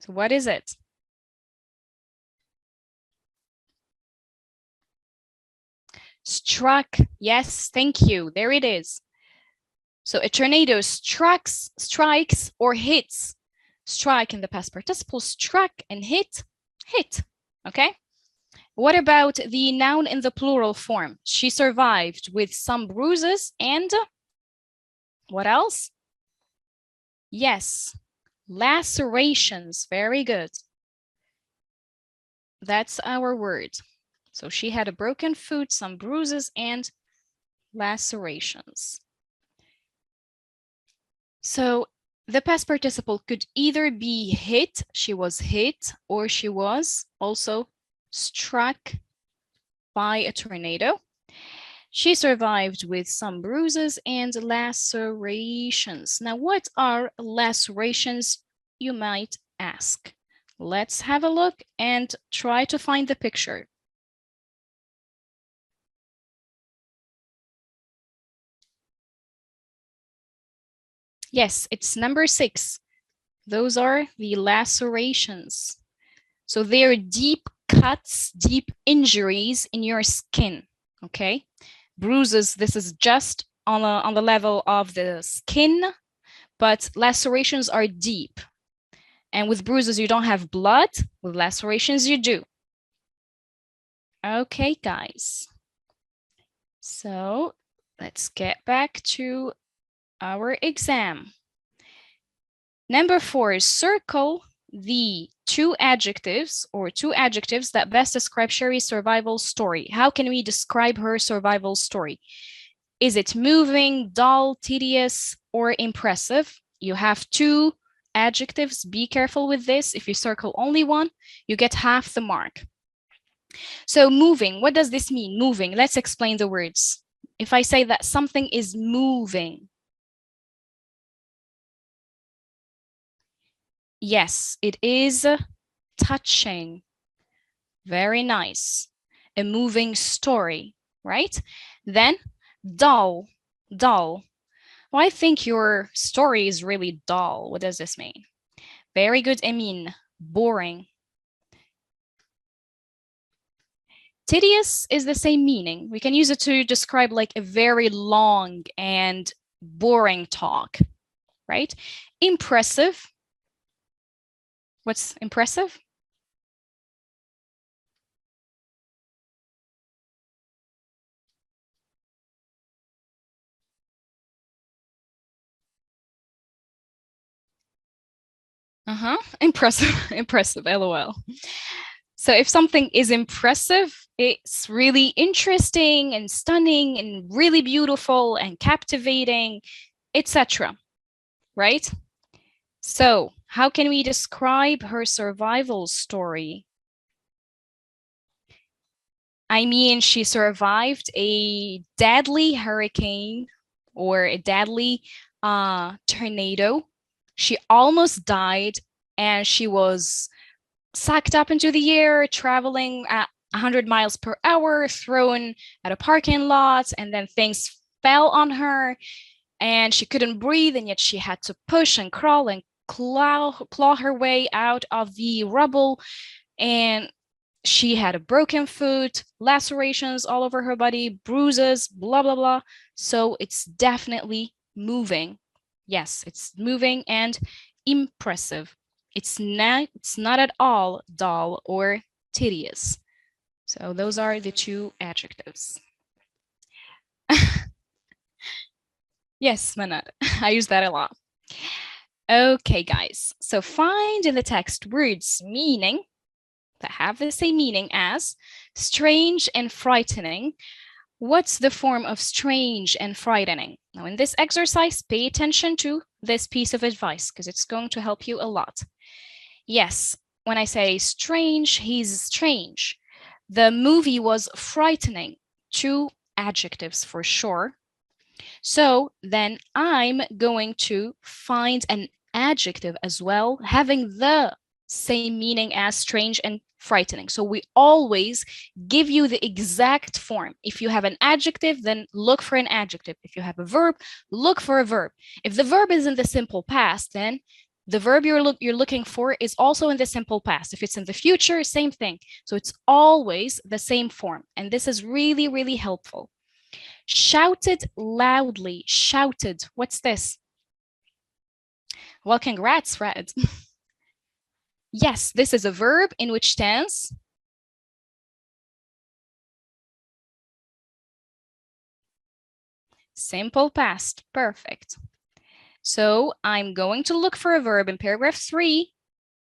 So what is it? Struck. Yes, thank you. There it is. So a tornado strikes, or hits. Strike in the past participle, struck, and hit, hit. Okay? What about the noun in the plural form? She survived with some bruises and what else? Yes, lacerations. Very good. That's our word. So she had a broken foot, some bruises, and lacerations. So the past participle could either be hit, she was hit, or she was also struck by a tornado. She survived with some bruises and lacerations. Now, what are lacerations? you might ask. Let's have a look and try to find the picture. Yes, it's number 6. Those are the lacerations. So they're deep cuts, deep injuries in your skin, okay? Bruises, this is just on the level of the skin, but lacerations are deep. And with bruises, you don't have blood. With lacerations, you do. Okay, guys. So let's get back to our exam. Number 4, circle the two adjectives that best describe Sherry's survival story. How can we describe her survival story? Is it moving, dull, tedious, or impressive? You have 2 adjectives. Be careful with this. If you circle only one, you get half the mark. So moving, what does this mean? Moving, let's explain the words. If I say that something is moving, yes, it is touching. Very nice. A moving story, right? Then dull, dull. Well, I think your story is really dull. What does this mean? Very good, Emin. Boring. Tedious is the same meaning. We can use it to describe like a very long and boring talk, right? Impressive. What's impressive? Impressive, impressive, LOL. So if something is impressive, it's really interesting and stunning and really beautiful and captivating, etc. Right? So how can we describe her survival story? I mean, she survived a deadly hurricane or a deadly tornado. She almost died and she was sucked up into the air, traveling at 100 miles per hour, thrown at a parking lot, and then things fell on her and she couldn't breathe, and yet she had to push and crawl and claw her way out of the rubble. And she had a broken foot, lacerations all over her body, bruises, blah, blah, blah. So it's definitely moving. Yes, it's moving and impressive. It's not at all dull or tedious. So those are the 2 adjectives. Yes, Manat, I use that a lot. Okay, guys, so find in the text words meaning that have the same meaning as strange and frightening. What's the form of strange and frightening? Now, in this exercise, pay attention to this piece of advice because it's going to help you a lot. Yes, when I say strange, he's strange. The movie was frightening. 2 adjectives for sure. So then I'm going to find an adjective as well, having the same meaning as strange and frightening. So we always give you the exact form. If you have an adjective, then look for an adjective. If you have a verb, look for a verb. If the verb is in the simple past, then the verb you're looking for is also in the simple past. If it's in the future, same thing. So it's always the same form. And this is really, really helpful. Shouted loudly. Shouted. What's this? Well, congrats, Red. Yes, this is a verb in which tense? Simple past. Perfect. So I'm going to look for a verb in paragraph 3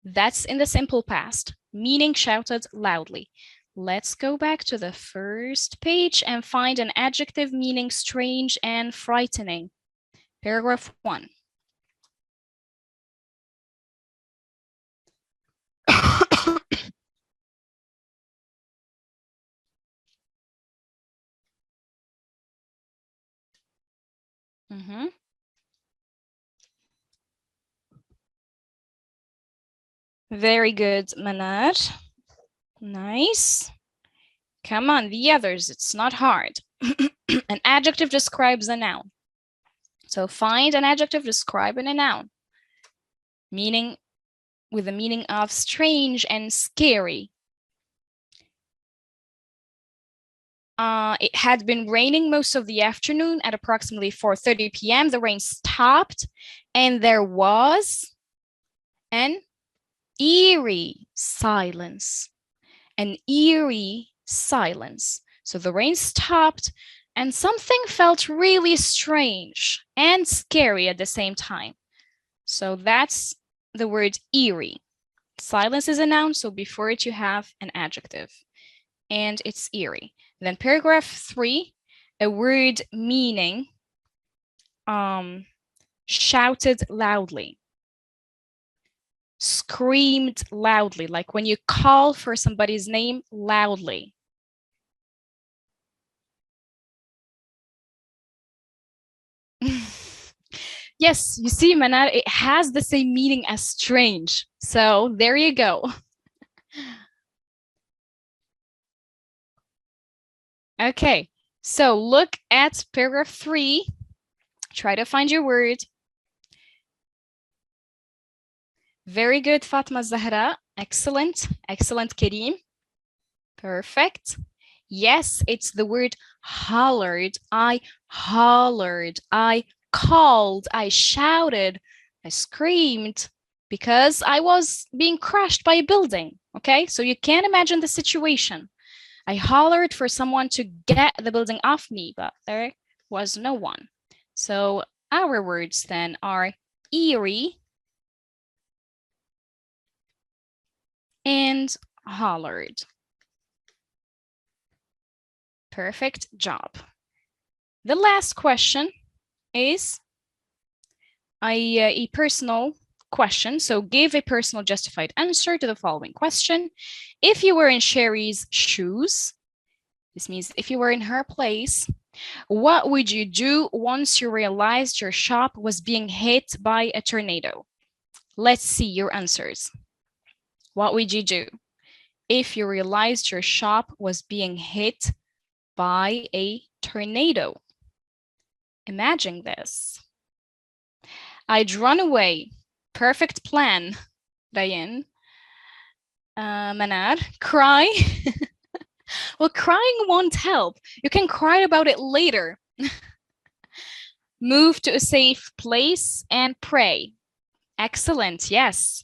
that's in the simple past, meaning shouted loudly. Let's go back to the first page and find an adjective meaning strange and frightening. Paragraph 1. Very good, Manar. Nice. Come on, the others, it's not hard. An adjective describes a noun. So find an adjective describing a noun. Meaning, with the meaning of strange and scary. It had been raining most of the afternoon. At approximately 4:30 p.m., the rain stopped and there was an eerie silence. An eerie silence. So the rain stopped and something felt really strange and scary at the same time. So that's the word eerie. Silence is a noun, so before it you have an adjective. And it's eerie. Then paragraph 3, a word meaning shouted loudly. Screamed loudly, like when you call for somebody's name loudly. Yes, you see, Manar, it has the same meaning as strange. So there you go. Okay, so look at paragraph 3. Try to find your word. Very good, Fatma Zahra. Excellent. Excellent, Kareem. Perfect. Yes, it's the word hollered. I hollered. I called. I shouted. I screamed because I was being crushed by a building. Okay, so you can't imagine the situation. I hollered for someone to get the building off me, but there was no one. So our words then are eerie and hollered. Perfect job. The last question is a personal question. So give a personal justified answer to the following question. If you were in Sherry's shoes, this means if you were in her place, what would you do once you realized your shop was being hit by a tornado? Let's see your answers. What would you do if you realized your shop was being hit by a tornado? Imagine this. I'd run away. Perfect plan, Ryan. Manar, cry. Well, crying won't help. You can cry about it later. Move to a safe place and pray. Excellent, yes.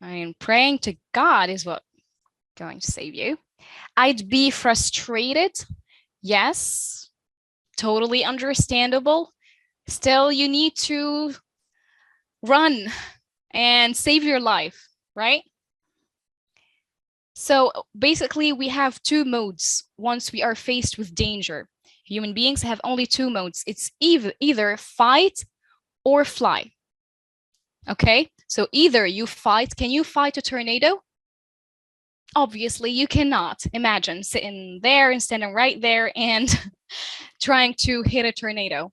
I mean, praying to God is what going to save you. I'd be frustrated. Yes, totally understandable. Still, you need to run and save your life, right? So basically, we have two modes once we are faced with danger. Human beings have only two modes. It's either fight or fly. Okay, so either you fight. Can you fight a tornado? Obviously, you cannot. Imagine sitting there and standing right there and trying to hit a tornado.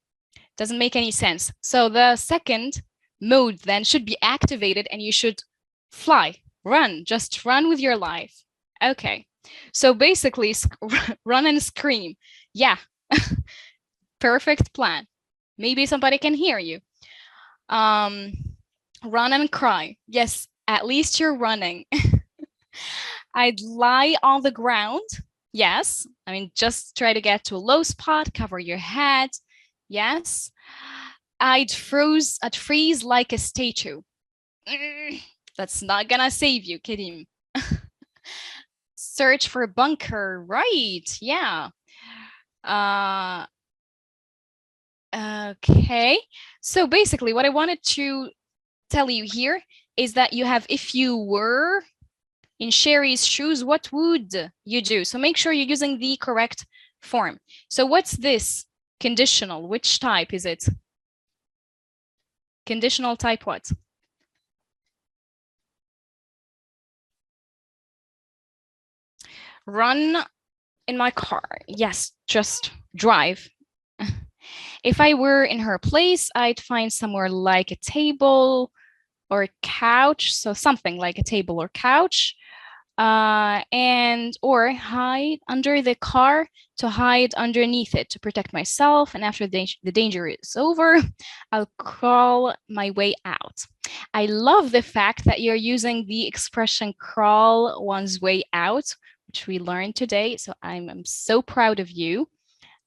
Doesn't make any sense. So the second mode then should be activated and you should fly, run, just run with your life. Okay, so basically run and scream. Yeah, perfect plan. Maybe somebody can hear you. Run and cry. Yes, at least you're running. I'd lie on the ground. Yes, I mean, just try to get to a low spot, cover your head. Yes, I'd freeze like a statue. That's not gonna save you, Karim. Search for a bunker, right? Yeah. Okay. So basically, what I wanted to tell you here is that you have, if you were in Sherry's shoes, what would you do? So make sure you're using the correct form. So what's this? Conditional. Which type is it? Conditional type what? Run in my car. Yes, just drive. If I were in her place, I'd find somewhere like a table or couch, so something like a table or couch, and or hide under the car, to hide underneath it to protect myself, and after the danger is over, I'll crawl my way out. I love the fact that you're using the expression crawl one's way out, which we learned today, so I'm so proud of you.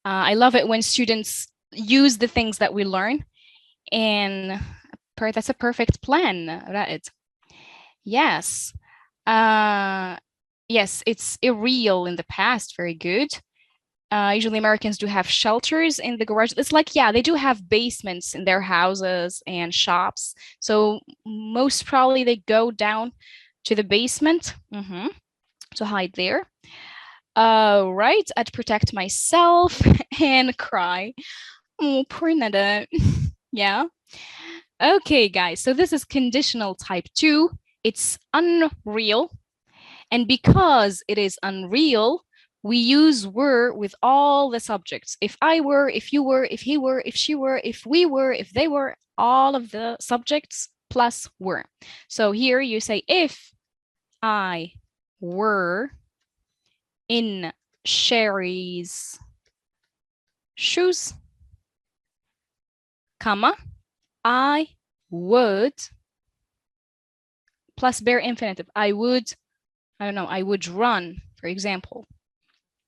I love it when students use the things that we learn, and that's a perfect plan, right? Yes. Yes, it's irreal in the past. Very good. Usually Americans do have shelters in the garage. It's like, yeah, they do have basements in their houses and shops. So most probably they go down to the basement to hide there. Right, I'd protect myself and cry. Oh, poor Nada. Yeah. Okay, guys, so this is conditional type 2. It's unreal. And because it is unreal, we use were with all the subjects. If I were, if you were, if he were, if she were, if we were, if they were, all of the subjects plus were. So here you say, if I were in Sherry's shoes, comma, I would, plus bare infinitive, I would, I don't know, I would run, for example,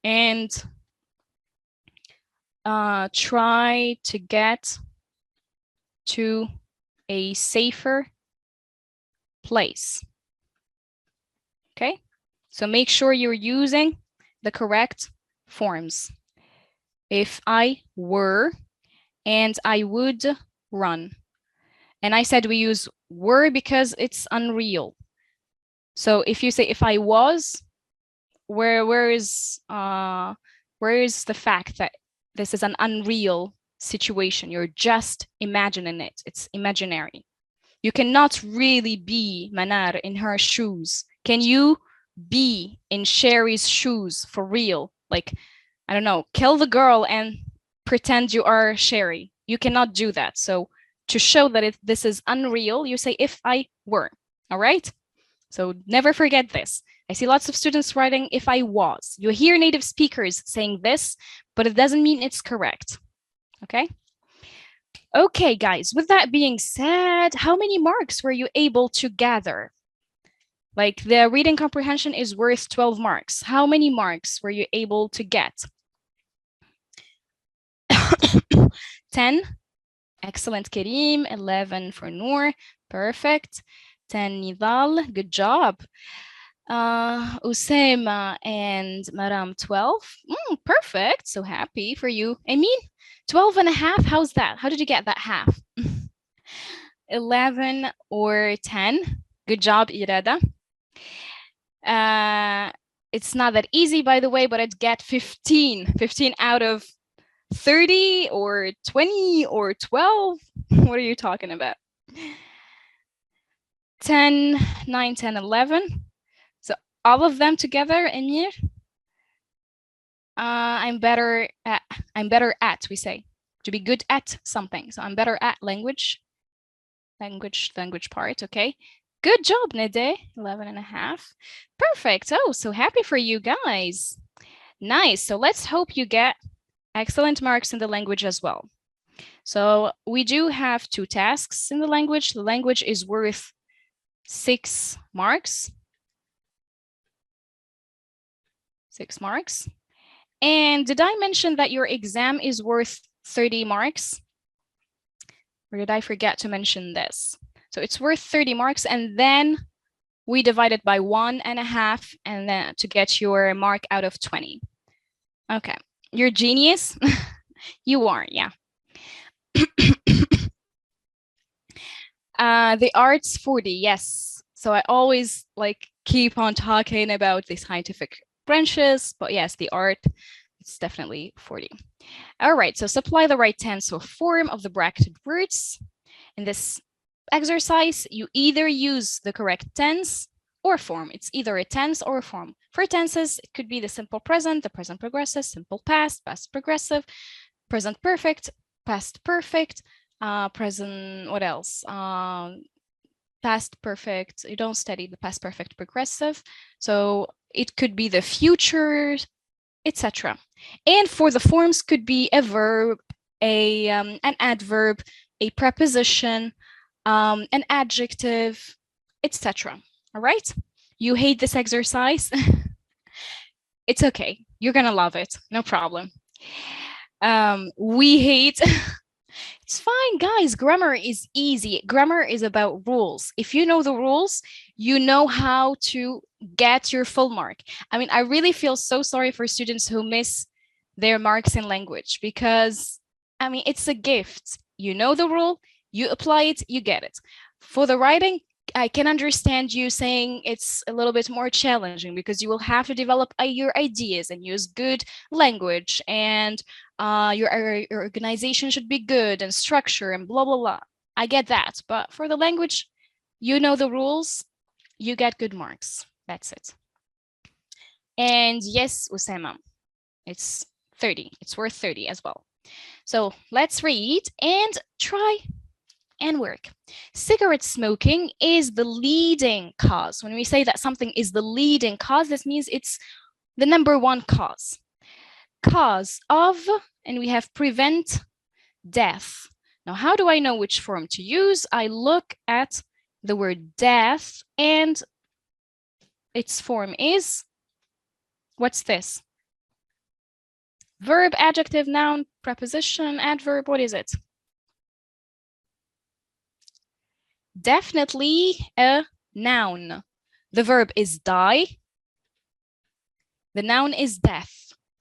and try to get to a safer place. Okay, so make sure you're using the correct forms. If I were, and I would run. And I said we use were because it's unreal. So if you say if I was, where is the fact that this is an unreal situation? You're just imagining it. It's imaginary. You cannot really be Manar in her shoes. Can you be in Sherry's shoes for real? Like, I don't know, kill the girl and pretend you are Sherry. You cannot do that. So to show that this is unreal, you say if I were, all right? So never forget this. I see lots of students writing if I was. You hear native speakers saying this, but it doesn't mean it's correct, okay? Okay, guys, with that being said, how many marks were you able to gather? Like the reading comprehension is worth 12 marks. How many marks were you able to get? 10. Excellent, Kareem. 11 for Noor. Perfect. 10, Nidal. Good job. Usama and Maram, 12. Perfect. So happy for you. I mean, 12 and a half. How's that? How did you get that half? 11 or 10. Good job, Irada. It's not that easy, by the way, but I'd get 15. 15 out of 30 or 20 or 12. What are you talking about? 10, 9, 10, 11. So all of them together, Emir. I'm better at, we say, to be good at something. So I'm better at language part, okay? Good job, Nede, 11 and a half. Perfect. Oh, so happy for you guys. Nice. So let's hope you get excellent marks in the language as well. So we do have 2 tasks in the language. The language is worth 6 marks. 6 marks. And did I mention that your exam is worth 30 marks? Or did I forget to mention this? So it's worth 30 marks, and then we divide it by 1.5, and then to get your mark out of 20. Okay, you're genius. You are, yeah. The arts 40, yes. So I always like keep on talking about the scientific branches, but yes, the art, it's definitely 40. All right, so supply the right tense or form of the bracketed words. In this exercise, you either use the correct tense or form. It's either a tense or a form. For tenses, it could be the simple present, the present progressive, simple past, past progressive, present perfect, past perfect, present, what else? past perfect. You don't study the past perfect progressive. So it could be the future, etc. And for the forms could be a verb, an adverb, a preposition, an adjective, etc. All right? You hate this exercise? It's okay. You're gonna love it. No problem. We hate. It's fine, guys. Grammar is easy. Grammar is about rules. If you know the rules, you know how to get your full mark. I mean, I really feel so sorry for students who miss their marks in language because, I mean, it's a gift. You know the rule, you apply it, you get it. For the writing, I can understand you saying it's a little bit more challenging because you will have to develop your ideas and use good language, and your organization should be good and structure and blah, blah, blah. I get that. But for the language, you know the rules, you get good marks. That's it. And yes, Usama, it's 30. It's worth 30 as well. So let's read and try and work. Cigarette smoking is the leading cause. When we say that something is the leading cause, this means it's the number one cause. Cause of, and we have prevent death. Now, how do I know which form to use? I look at the word death and its form is, what's this? Verb, adjective, noun, preposition, adverb, what is it? Definitely a noun. The verb is die. The noun is death.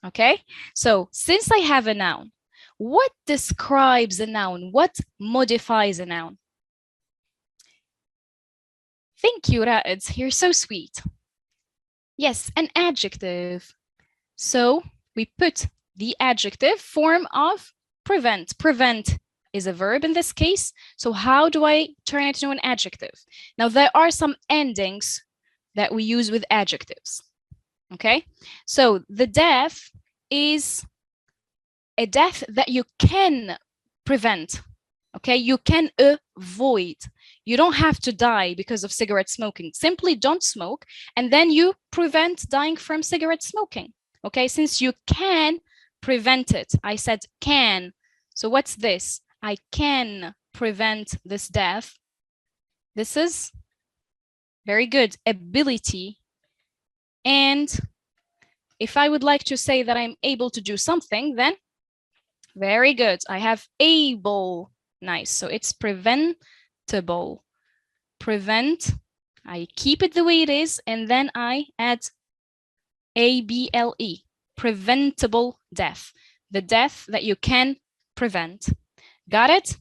Okay? So since I have a noun, what describes a noun? What modifies a noun? Thank you, Ra'id. You're so sweet. Yes, an adjective. So we put the adjective form of prevent. Prevent is a verb in this case. So how do I turn it into an adjective? Now, there are some endings that we use with adjectives. Okay, so the death is a death that you can prevent. Okay, you can avoid. You don't have to die because of cigarette smoking. Simply don't smoke, and then you prevent dying from cigarette smoking. Okay, since you can prevent it. I said can. So what's this? I can prevent this death. This is very good. Ability. And if I would like to say that I'm able to do something, then very good. I have able. Nice. So it's preventable. Prevent. I keep it the way it is, and then I add able. Preventable death. The death that you can prevent. Got it?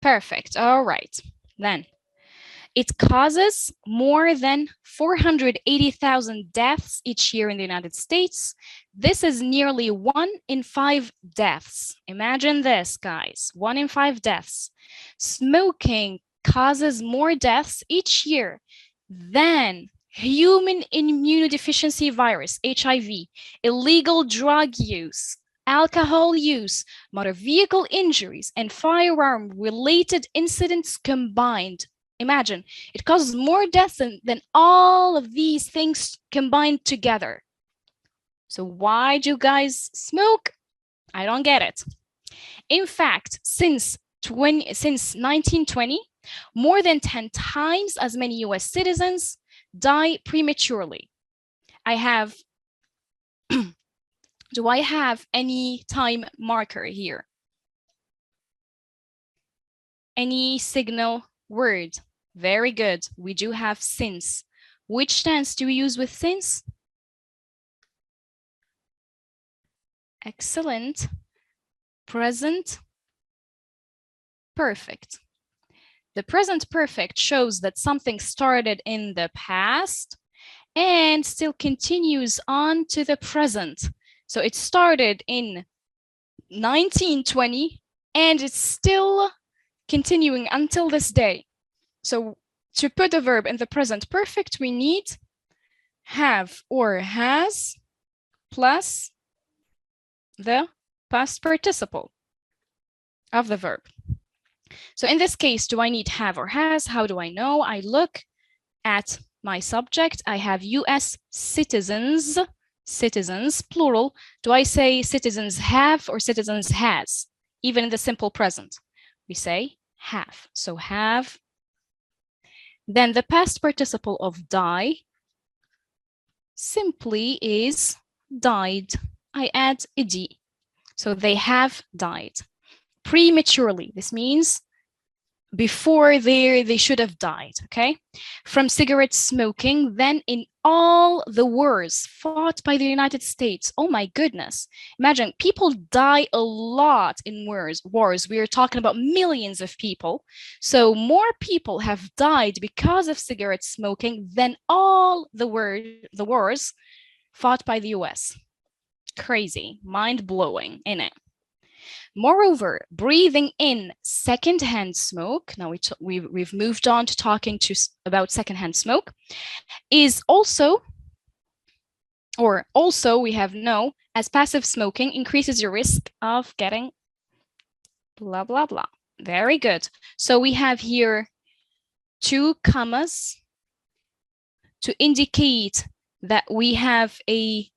Perfect. All right. Then it causes more than 480,000 deaths each year in the United States. This is nearly 1 in 5 deaths. Imagine this, guys. 1 in 5 deaths. Smoking causes more deaths each year than human immunodeficiency virus, HIV, illegal drug use, alcohol use, motor vehicle injuries, and firearm-related incidents combined. Imagine, it causes more deaths than all of these things combined together. So why do you guys smoke? I don't get it. In fact, since 1920, more than 10 times as many US citizens die prematurely. I have, do I have any time marker here? Any signal word? Very good. We do have since. Which tense do we use with since? Excellent. Present perfect. The present perfect shows that something started in the past and still continues on to the present. So it started in 1920 and it's still continuing until this day. So to put a verb in the present perfect, we need have or has plus the past participle. of the verb. So in this case, do I need have or has? How do I know? I look at my subject. I have US citizens, citizens, plural. Do I say citizens have or citizens has? Even in the simple present, we say have. So have. Then the past participle of die simply is died. I add ed. So they have died. Prematurely, this means before they should have died, okay? From cigarette smoking, then in all the wars fought by the United States. Oh my goodness. Imagine, people die a lot in wars. We are talking about millions of people. So more people have died because of cigarette smoking than all the wars fought by the US. Crazy, mind-blowing, innit? Moreover, breathing in secondhand smoke, now we've moved on to talking about secondhand smoke, is also we have no, as passive smoking increases your risk of getting blah, blah, blah. Very good. So we have here 2 commas to indicate that we have a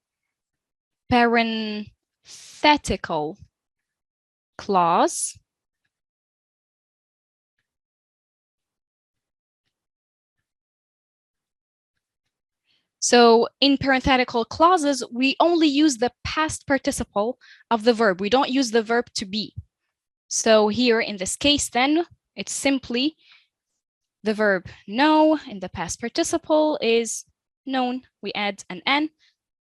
parenthetical clause. So in parenthetical clauses, we only use the past participle of the verb. We don't use the verb to be. So here in this case, then it's simply the verb know in the past participle is known. We add an N.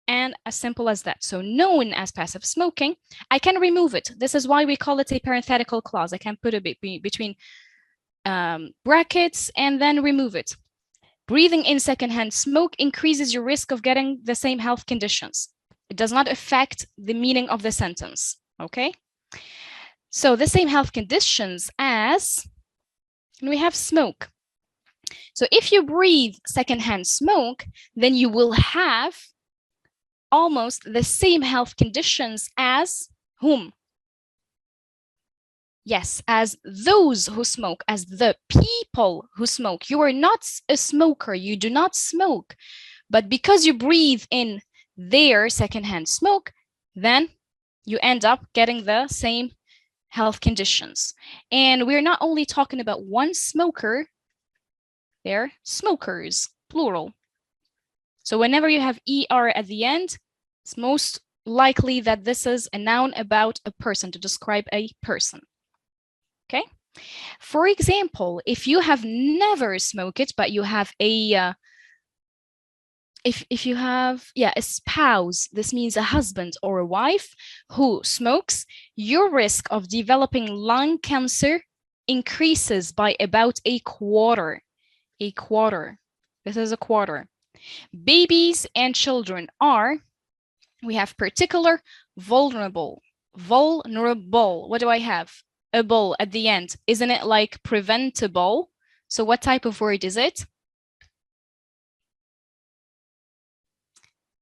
And as simple as that. So known as passive smoking, I can remove it. This is why we call it a parenthetical clause. I can put it between brackets and then remove it. Breathing in secondhand smoke increases your risk of getting the same health conditions. It does not affect the meaning of the sentence, okay? So the same health conditions as, and we have smoke. So if you breathe secondhand smoke, then you will have almost the same health conditions as whom? Yes, as those who smoke, as the people who smoke. You are not a smoker, you do not smoke. But because you breathe in their secondhand smoke, then you end up getting the same health conditions. And we're not only talking about one smoker, they're smokers, plural. So whenever you have ER at the end, it's most likely that this is a noun about a person, to describe a person. Okay? For example, if you have never smoked, but you have a if you have a spouse, this means a husband or a wife who smokes, your risk of developing lung cancer increases by about a quarter. A quarter. This is a quarter. Babies and children are, we have particular, vulnerable. Vulnerable. What do I have? A bull at the end. Isn't it like preventable? So what type of word is it?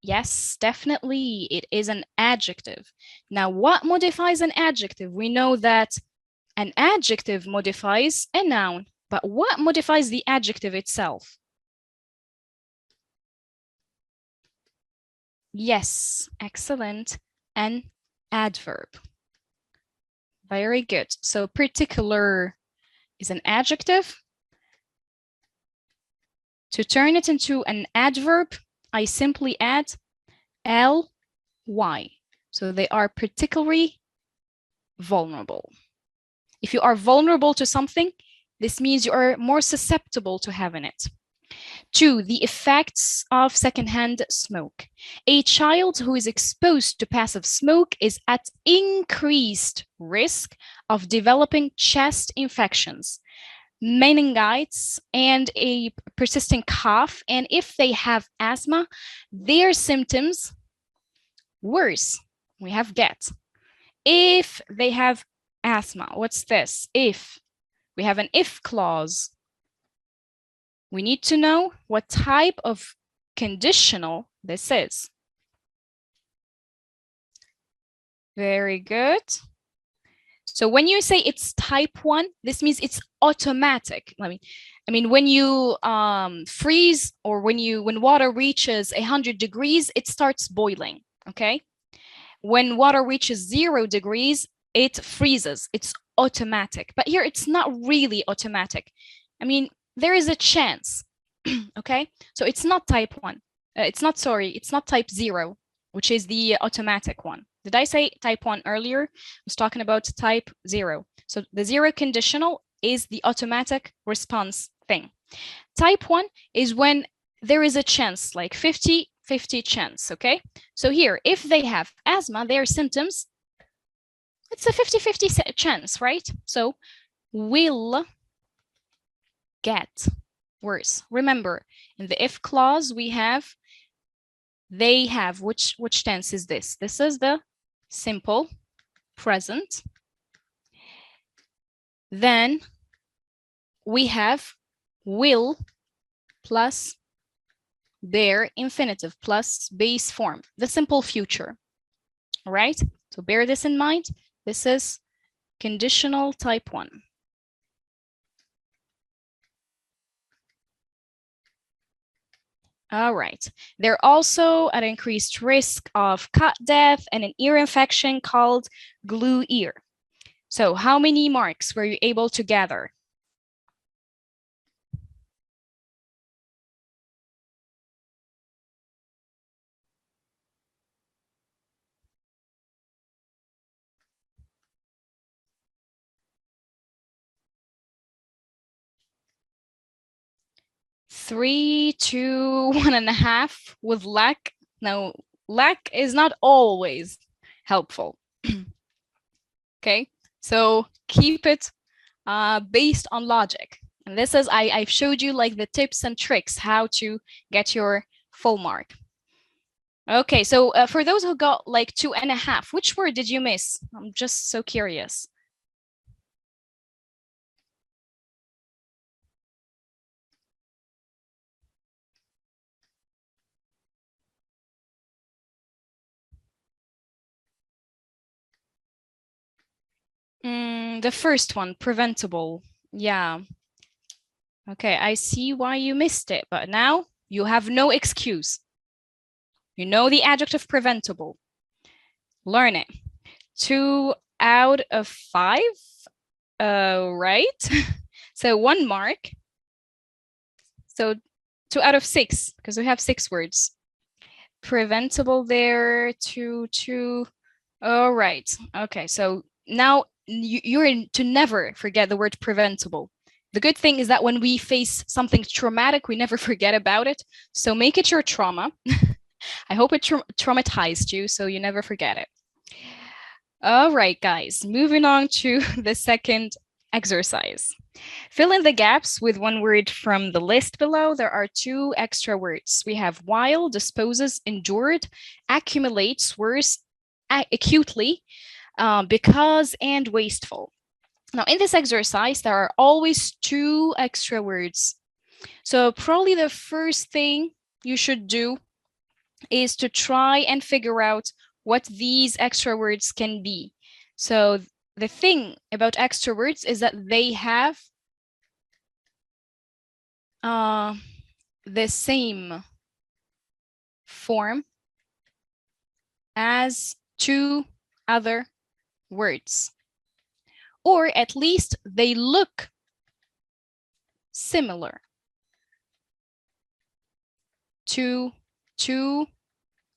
Yes, definitely. It is an adjective. Now, what modifies an adjective? We know that an adjective modifies a noun, but what modifies the adjective itself? Yes, excellent. An adverb. Very good. So particular is an adjective. To turn it into an adverb, I simply add ly. So they are particularly vulnerable. If you are vulnerable to something, this means you are more susceptible to having it. 2, the effects of secondhand smoke. A child who is exposed to passive smoke is at increased risk of developing chest infections, meningitis, and a persistent cough. And if they have asthma, their symptoms worse. We have get. If they have asthma, what's this? If. We have an if clause. We need to know what type of conditional this is. Very good. So when you say it's type 1, this means it's automatic. I mean, when you freeze, or when water reaches 100 degrees, it starts boiling, okay? When water reaches 0 degrees, it freezes. It's automatic. But here it's not really automatic. I mean, there is a chance, okay? So it's not type 1. It's not type 0, which is the automatic one. Did I say type 1 earlier? I was talking about type 0. So the 0 conditional is the automatic response thing. Type 1 is when there is a chance, like 50-50 chance, okay? So here, if they have asthma, their symptoms, it's a 50-50 chance, right? So will get worse. Remember, in the if clause, we have they have. Which tense is this? This is the simple present. Then we have will plus their infinitive plus base form, the simple future. All right, so bear this in mind. This is conditional type 1. All right, they're also at increased risk of cut death and an ear infection called glue ear. So how many marks were you able to gather? Three to 1.5 with luck. Now, luck is not always helpful. Okay, so keep it based on logic. And this is, I've showed you like the tips and tricks how to get your full mark. Okay, so for those who got like 2.5, which word did you miss? I'm just so curious. The first one, preventable. Yeah. Okay, I see why you missed it, but now you have no excuse. You know the adjective preventable. Learn it. 2 out of 5. Right? So 1 mark. So 2 out of 6, because we have 6 words. Preventable there, 2. All right. Okay, so now you're to never forget the word preventable. The good thing is that when we face something traumatic, we never forget about it. So make it your trauma. I hope it traumatized you, so you never forget it. All right, guys, moving on to the second exercise. Fill in the gaps with one word from the list below. There are 2 extra words. We have while, disposes, endured, accumulates, worse, acutely, because, and wasteful. Now, in this exercise, there are always 2 extra words. So probably the first thing you should do is to try and figure out what these extra words can be. So the thing about extra words is that they have the same form as 2 other words, or at least they look similar to 2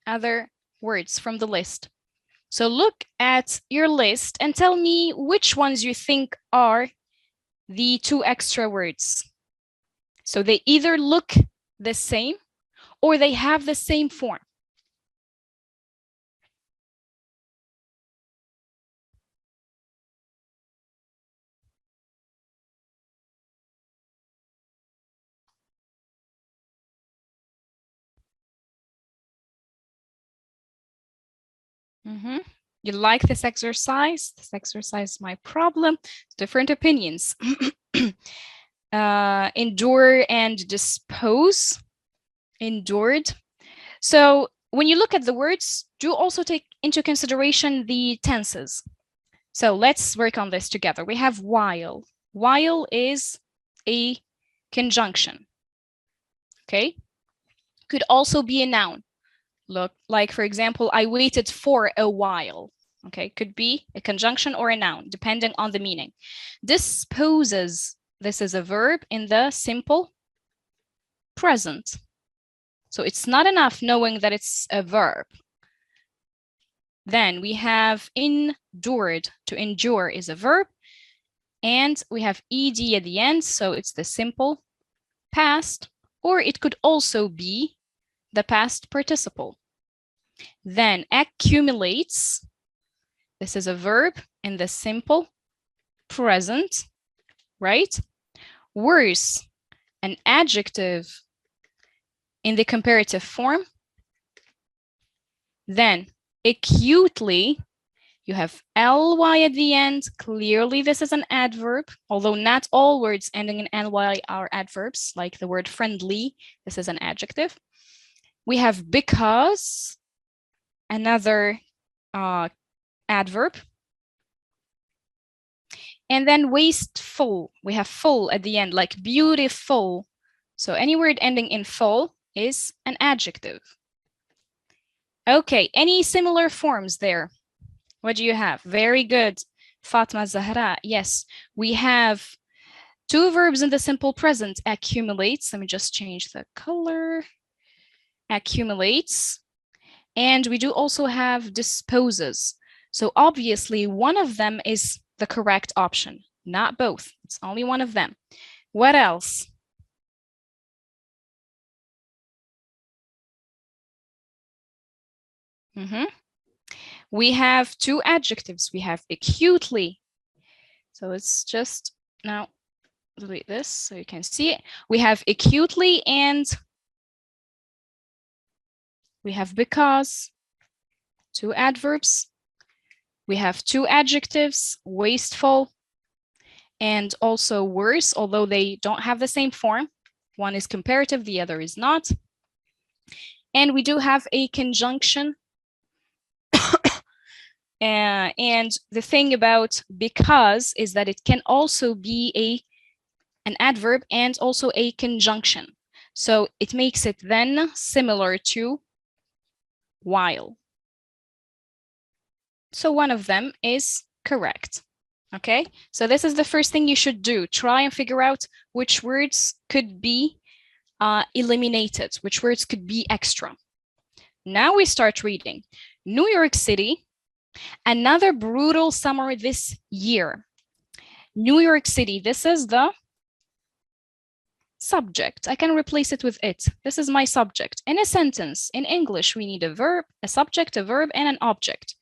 other words from the list. So look at your list and tell me which ones you think are the 2 extra words. So they either look the same or they have the same form. You like this exercise? This exercise is my problem. Different opinions. Endure and dispose. Endured. So when you look at the words, do also take into consideration the tenses. So let's work on this together. We have while. While is a conjunction. Okay? Could also be a noun. Look, like for example, I waited for a while. Okay, could be a conjunction or a noun, depending on the meaning. Disposes, this is a verb in the simple present. So it's not enough knowing that it's a verb. Then we have endured. To endure is a verb. And we have ed at the end, so it's the simple past, or it could also be the past participle. Then accumulates. This is a verb in the simple present, right? Worse, an adjective in the comparative form. Then acutely, you have ly at the end. Clearly, this is an adverb, although not all words ending in ly are adverbs, like the word friendly. This is an adjective. We have because, another adverb. And then wasteful, we have full at the end, like beautiful. So any word ending in full is an adjective. Okay, any similar forms there? What do you have? Very good, Fatma Zahra. Yes, we have two verbs in the simple present, accumulates. Let me just change the color. Accumulates. And we do also have disposes. So obviously one of them is the correct option, not both. It's only one of them. What else? We have two adjectives. We have acutely. So it's just now delete this so you can see it. We have acutely and we have because, two adverbs. We have two adjectives, wasteful and also worse, although they don't have the same form. One is comparative, the other is not. And we do have a conjunction. And the thing about because is that it can also be an adverb and also a conjunction. So it makes it then similar to while. So one of them is correct. Okay, so this is the first thing you should do. Try and figure out which words could be eliminated, which words could be extra. Now we start reading. New York City, another brutal summer this year. New York City, this is the subject. I can replace it with it. This is my subject. In a sentence, in English, we need a verb, a subject, a verb, and an object.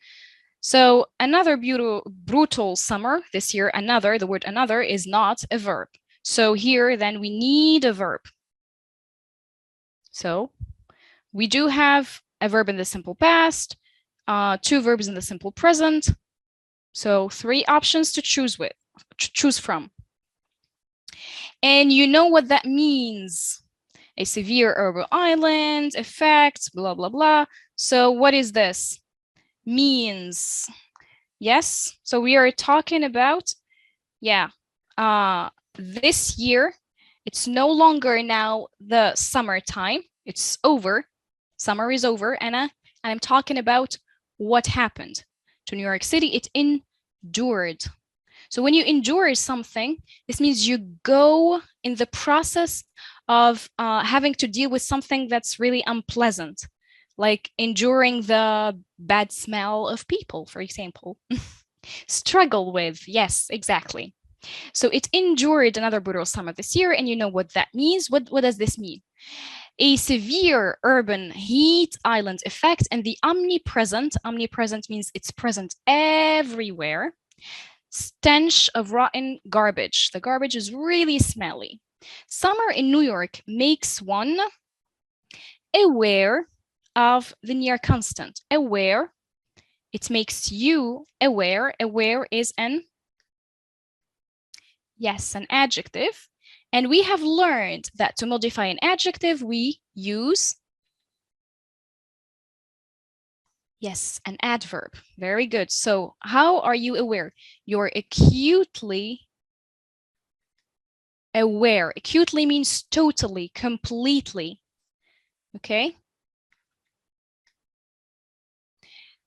So another brutal summer this year, another, the word another is not a verb. So here, then we need a verb. So we do have a verb in the simple past, two verbs in the simple present. So three options to choose from. And you know what that means. A severe urban island, effects, blah, blah, blah. So what is this? Means. Yes, so we are talking about, this year, it's no longer now the summertime. It's over. Summer is over, and I'm talking about what happened to New York City. It endured. So when you endure something, this means you go in the process of having to deal with something that's really unpleasant, like enduring the bad smell of people, for example. Struggle with, yes, exactly. So it endured another brutal summer this year, and you know what that means. What does this mean? A severe urban heat island effect, and the omnipresent means it's present everywhere, stench of rotten garbage. The garbage is really smelly. Summer in New York makes one aware of the near constant. Aware, it makes you aware. Aware is an adjective. And we have learned that to modify an adjective, we use Yes, an adverb. Very good. So how are you aware? You're acutely aware. Acutely means totally, completely. Okay?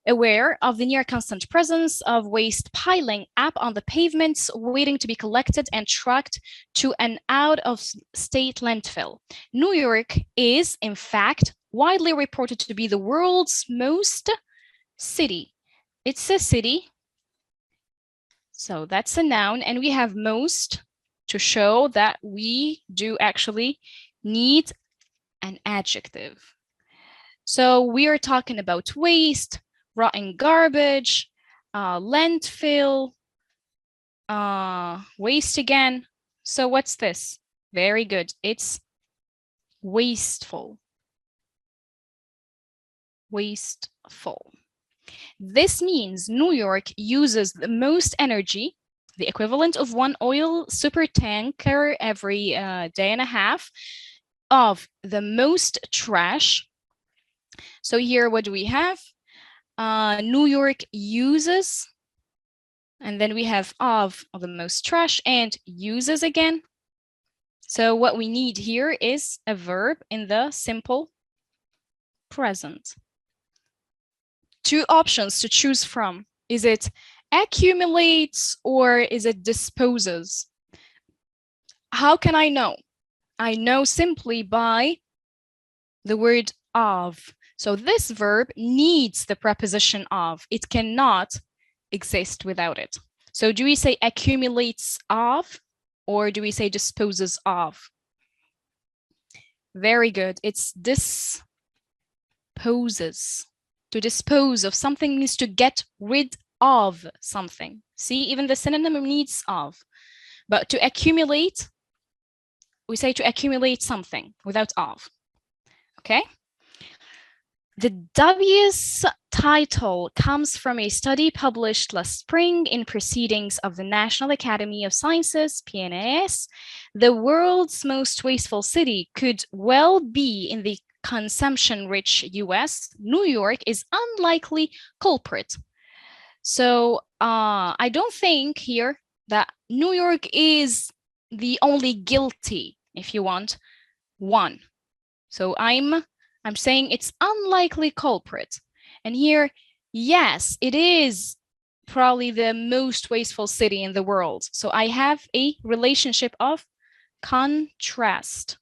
Aware of the near constant presence of waste piling up on the pavements, waiting to be collected and trucked to an out-of-state landfill. New York is, in fact, widely reported to be the world's most city. It's a city, so that's a noun, and we have most to show that we do actually need an adjective. So we are talking about waste, rotten garbage, landfill, waste again. So what's this? Very good. It's wasteful. Wasteful. This means New York uses the most energy, the equivalent of one oil super tanker every day and a half, of the most trash. So here, what do we have? New York uses, and then we have of the most trash and uses again. So what we need here is a verb in the simple present. Two options to choose from. Is it accumulates or is it disposes? How can I know? I know simply by the word of. So this verb needs the preposition of. It cannot exist without it. So do we say accumulates of or do we say disposes of? Very good. It's disposes. To dispose of something means to get rid of something. See, even the synonym needs of. But to accumulate, we say to accumulate something without of. Okay? The W's title comes from a study published last spring in Proceedings of the National Academy of Sciences, PNAS. The world's most wasteful city could well be in the consumption-rich US. New York is unlikely culprit. So I don't think here that New York is the only guilty, if you want, one. So I'm saying it's unlikely culprit. And here, yes, it is probably the most wasteful city in the world. So I have a relationship of contrast.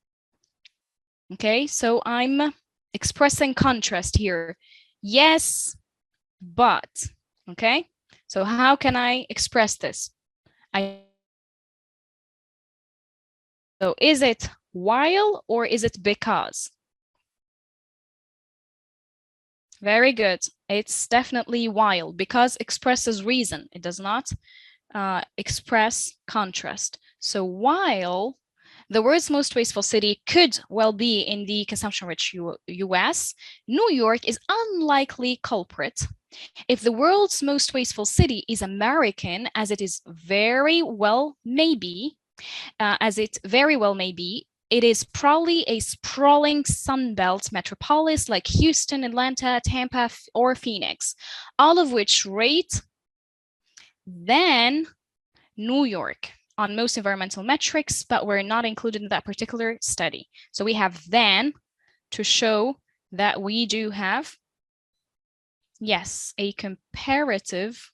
Okay, so I'm expressing contrast here. Yes, but. Okay, so how can I express this? So is it while or is it because? Very good. It's definitely while, because expresses reason. It does not express contrast. So while the world's most wasteful city could well be in the consumption-rich US, New York is unlikely culprit. If the world's most wasteful city is American, as it very well may be, it is probably a sprawling Sunbelt metropolis like Houston, Atlanta, Tampa, or Phoenix, all of which rate than New York on most environmental metrics, but were not included in that particular study. So we have than to show that we do have, yes, a comparative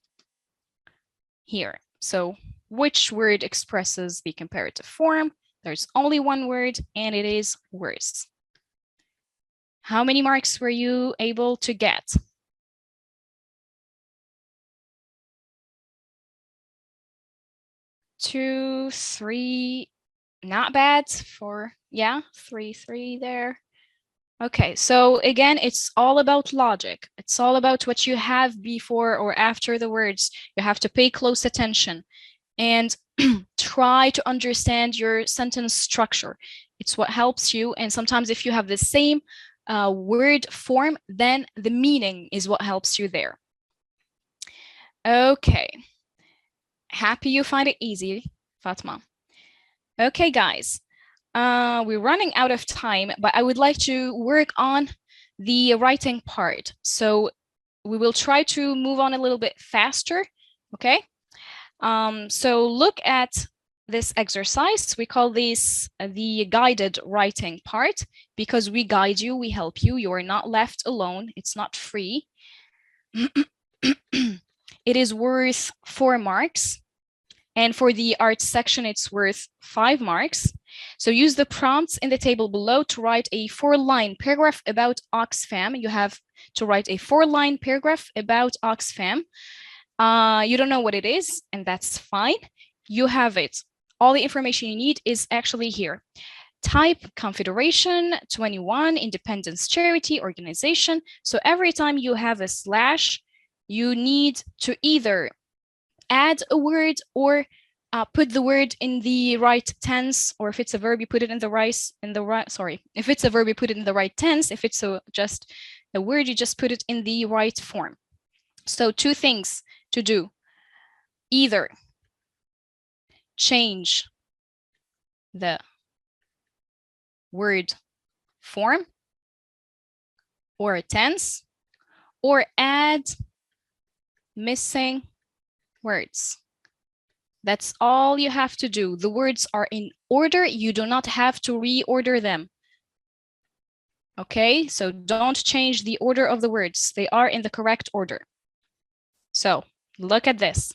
here. So which word expresses the comparative form? There's only one word, and it is worse. How many marks were you able to get? 2, 3, not bad for, yeah, 3 there. Okay, so again, it's all about logic. It's all about what you have before or after the words. You have to pay close attention and try to understand your sentence structure. It's what helps you. And sometimes if you have the same word form, then the meaning is what helps you there. Okay. Happy you find it easy, Fatma. Okay, guys. We're running out of time, but I would like to work on the writing part. So we will try to move on a little bit faster, okay? So look at this exercise. We call this the guided writing part because we guide you, we help you. You are not left alone. It's not free. It is worth 4 marks. And for the art section, it's worth 5 marks. So use the prompts in the table below to write a 4-line paragraph about Oxfam. You have to write a 4-line paragraph about Oxfam. You don't know what it is, and that's fine. You have it. All the information you need is actually here. Type, confederation, 21, independence, charity, organization. So every time you have a slash, you need to either add a word or put the word in the right tense, or if it's a verb, you put it in the right, if it's a verb, you put it in the right tense. If it's just a word, you just put it in the right form. So 2 things to do: either change the word form or tense, or add missing words. That's all you have to do. The words are in order. You do not have to reorder them. Okay, so don't change the order of the words. They are in the correct order. So look at this.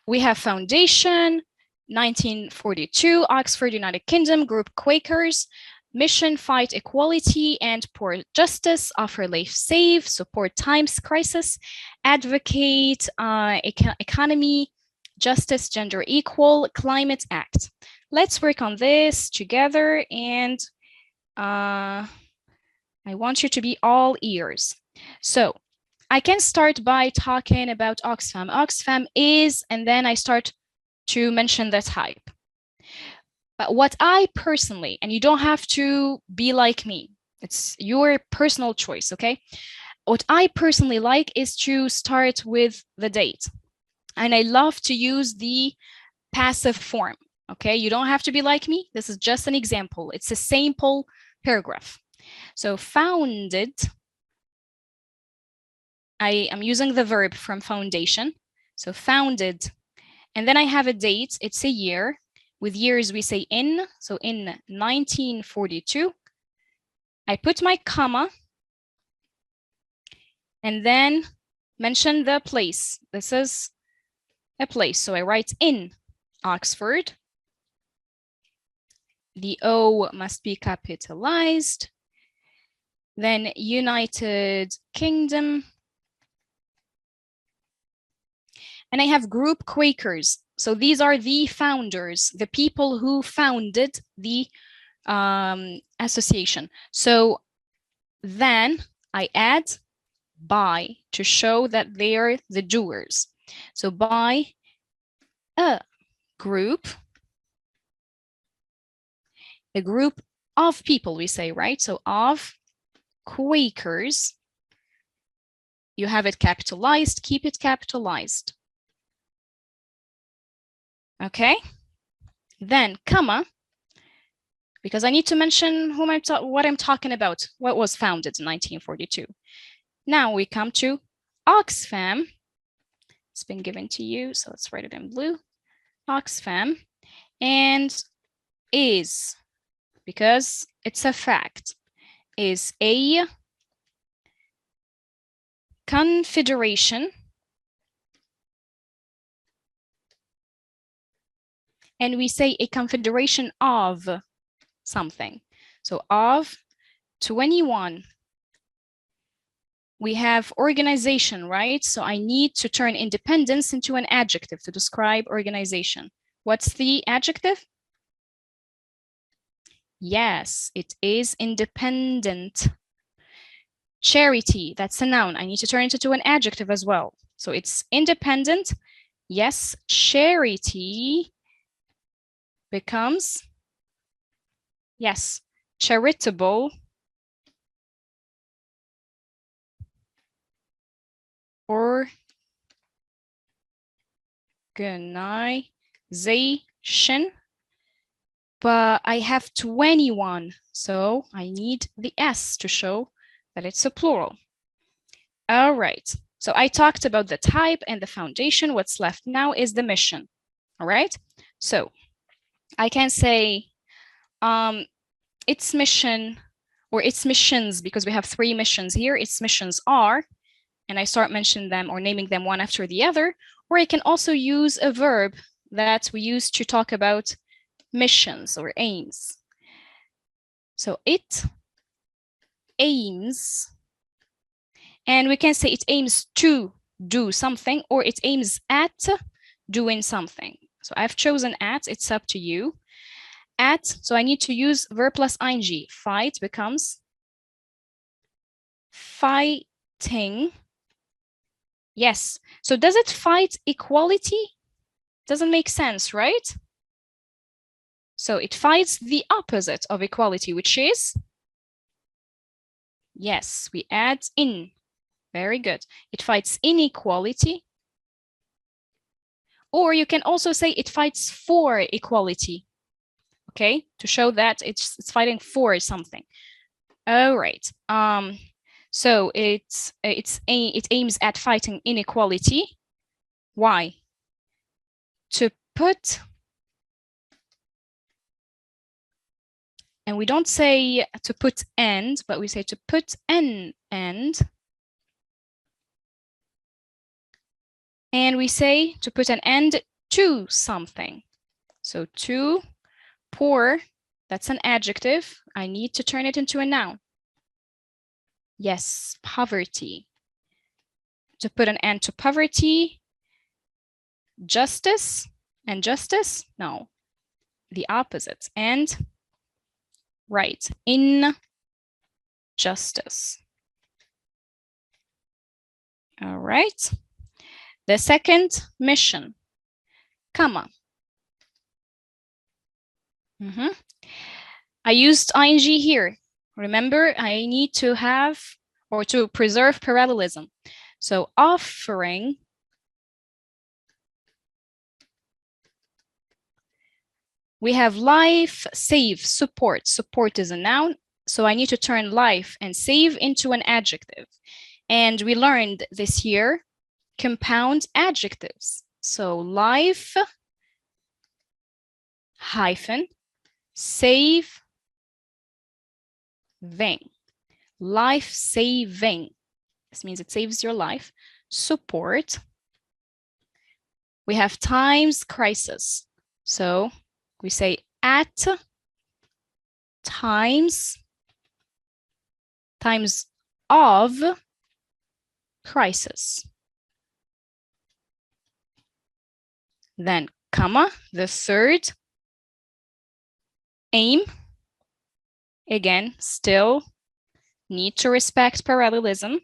We have foundation, 1942, Oxford, United Kingdom, group Quakers, mission, fight equality and poor justice, offer life save, support times crisis, advocate economy, justice, gender equal, climate act. Let's work on this together, and I want you to be all ears. So I can start by talking about Oxfam. Oxfam is, and then I start to mention the type. But what I personally, and you don't have to be like me, it's your personal choice, okay? What I personally like is to start with the date. And I love to use the passive form, okay? You don't have to be like me. This is just an example. It's a sample paragraph. So founded, I am using the verb from foundation. So founded, and then I have a date. It's a year. With years, we say in. So in 1942, I put my comma and then mention the place. This is a place. So I write in Oxford. The O must be capitalized. Then United Kingdom. And I have group Quakers. So these are the founders, the people who founded the association. So then I add by to show that they are the doers. So by a group of people, we say, right? So of Quakers, you have it capitalized, keep it capitalized. Okay, then comma, because I need to mention whom what I'm talking about, what was founded in 1942. Now we come to Oxfam. It's been given to you, so let's write it in blue. Oxfam, and is, because it's a fact, is a confederation. And we say a confederation of something. So of 21. We have organization, right? So I need to turn independence into an adjective to describe organization. What's the adjective? Yes, it is independent. Charity, that's a noun. I need to turn it into an adjective as well. So it's independent. Yes, charity becomes, yes, charitable organization, but I have 21, so I need the S to show that it's a plural. All right, So I talked about the type and the foundation. What's left now is the mission. All right. So I can say its mission or its missions, because we have 3 missions here. Its missions are, and I start mentioning them or naming them one after the other. Or I can also use a verb that we use to talk about missions or aims. So it aims, and we can say it aims to do something, or it aims at doing something. So I've chosen at, it's up to you. At, so I need to use verb plus ing. Fight becomes fighting. Yes. So does it fight equality? Doesn't make sense, right? So it fights the opposite of equality, which is, yes, we add in. Very good. It fights inequality. Or you can also say it fights for equality. Okay, to show that it's fighting for something. All right. So it aims at fighting inequality. Why? To put, and we don't say to put end, but we say to put an end. And we say to put an end to something. So to, poor, that's an adjective. I need to turn it into a noun. Yes, poverty. To put an end to poverty. Justice and justice, no, the opposite. And right, injustice. All right. The second mission, comma. I used ing here. Remember, I need to have or to preserve parallelism. So offering we have life, save, support. Support is a noun. So I need to turn life and save into an adjective. And we learned this year compound adjectives. So life hyphen save life saving. This means it saves your life. Support. We have times crisis. So we say at times of crisis. Then comma, the third aim. Again, still need to respect parallelism.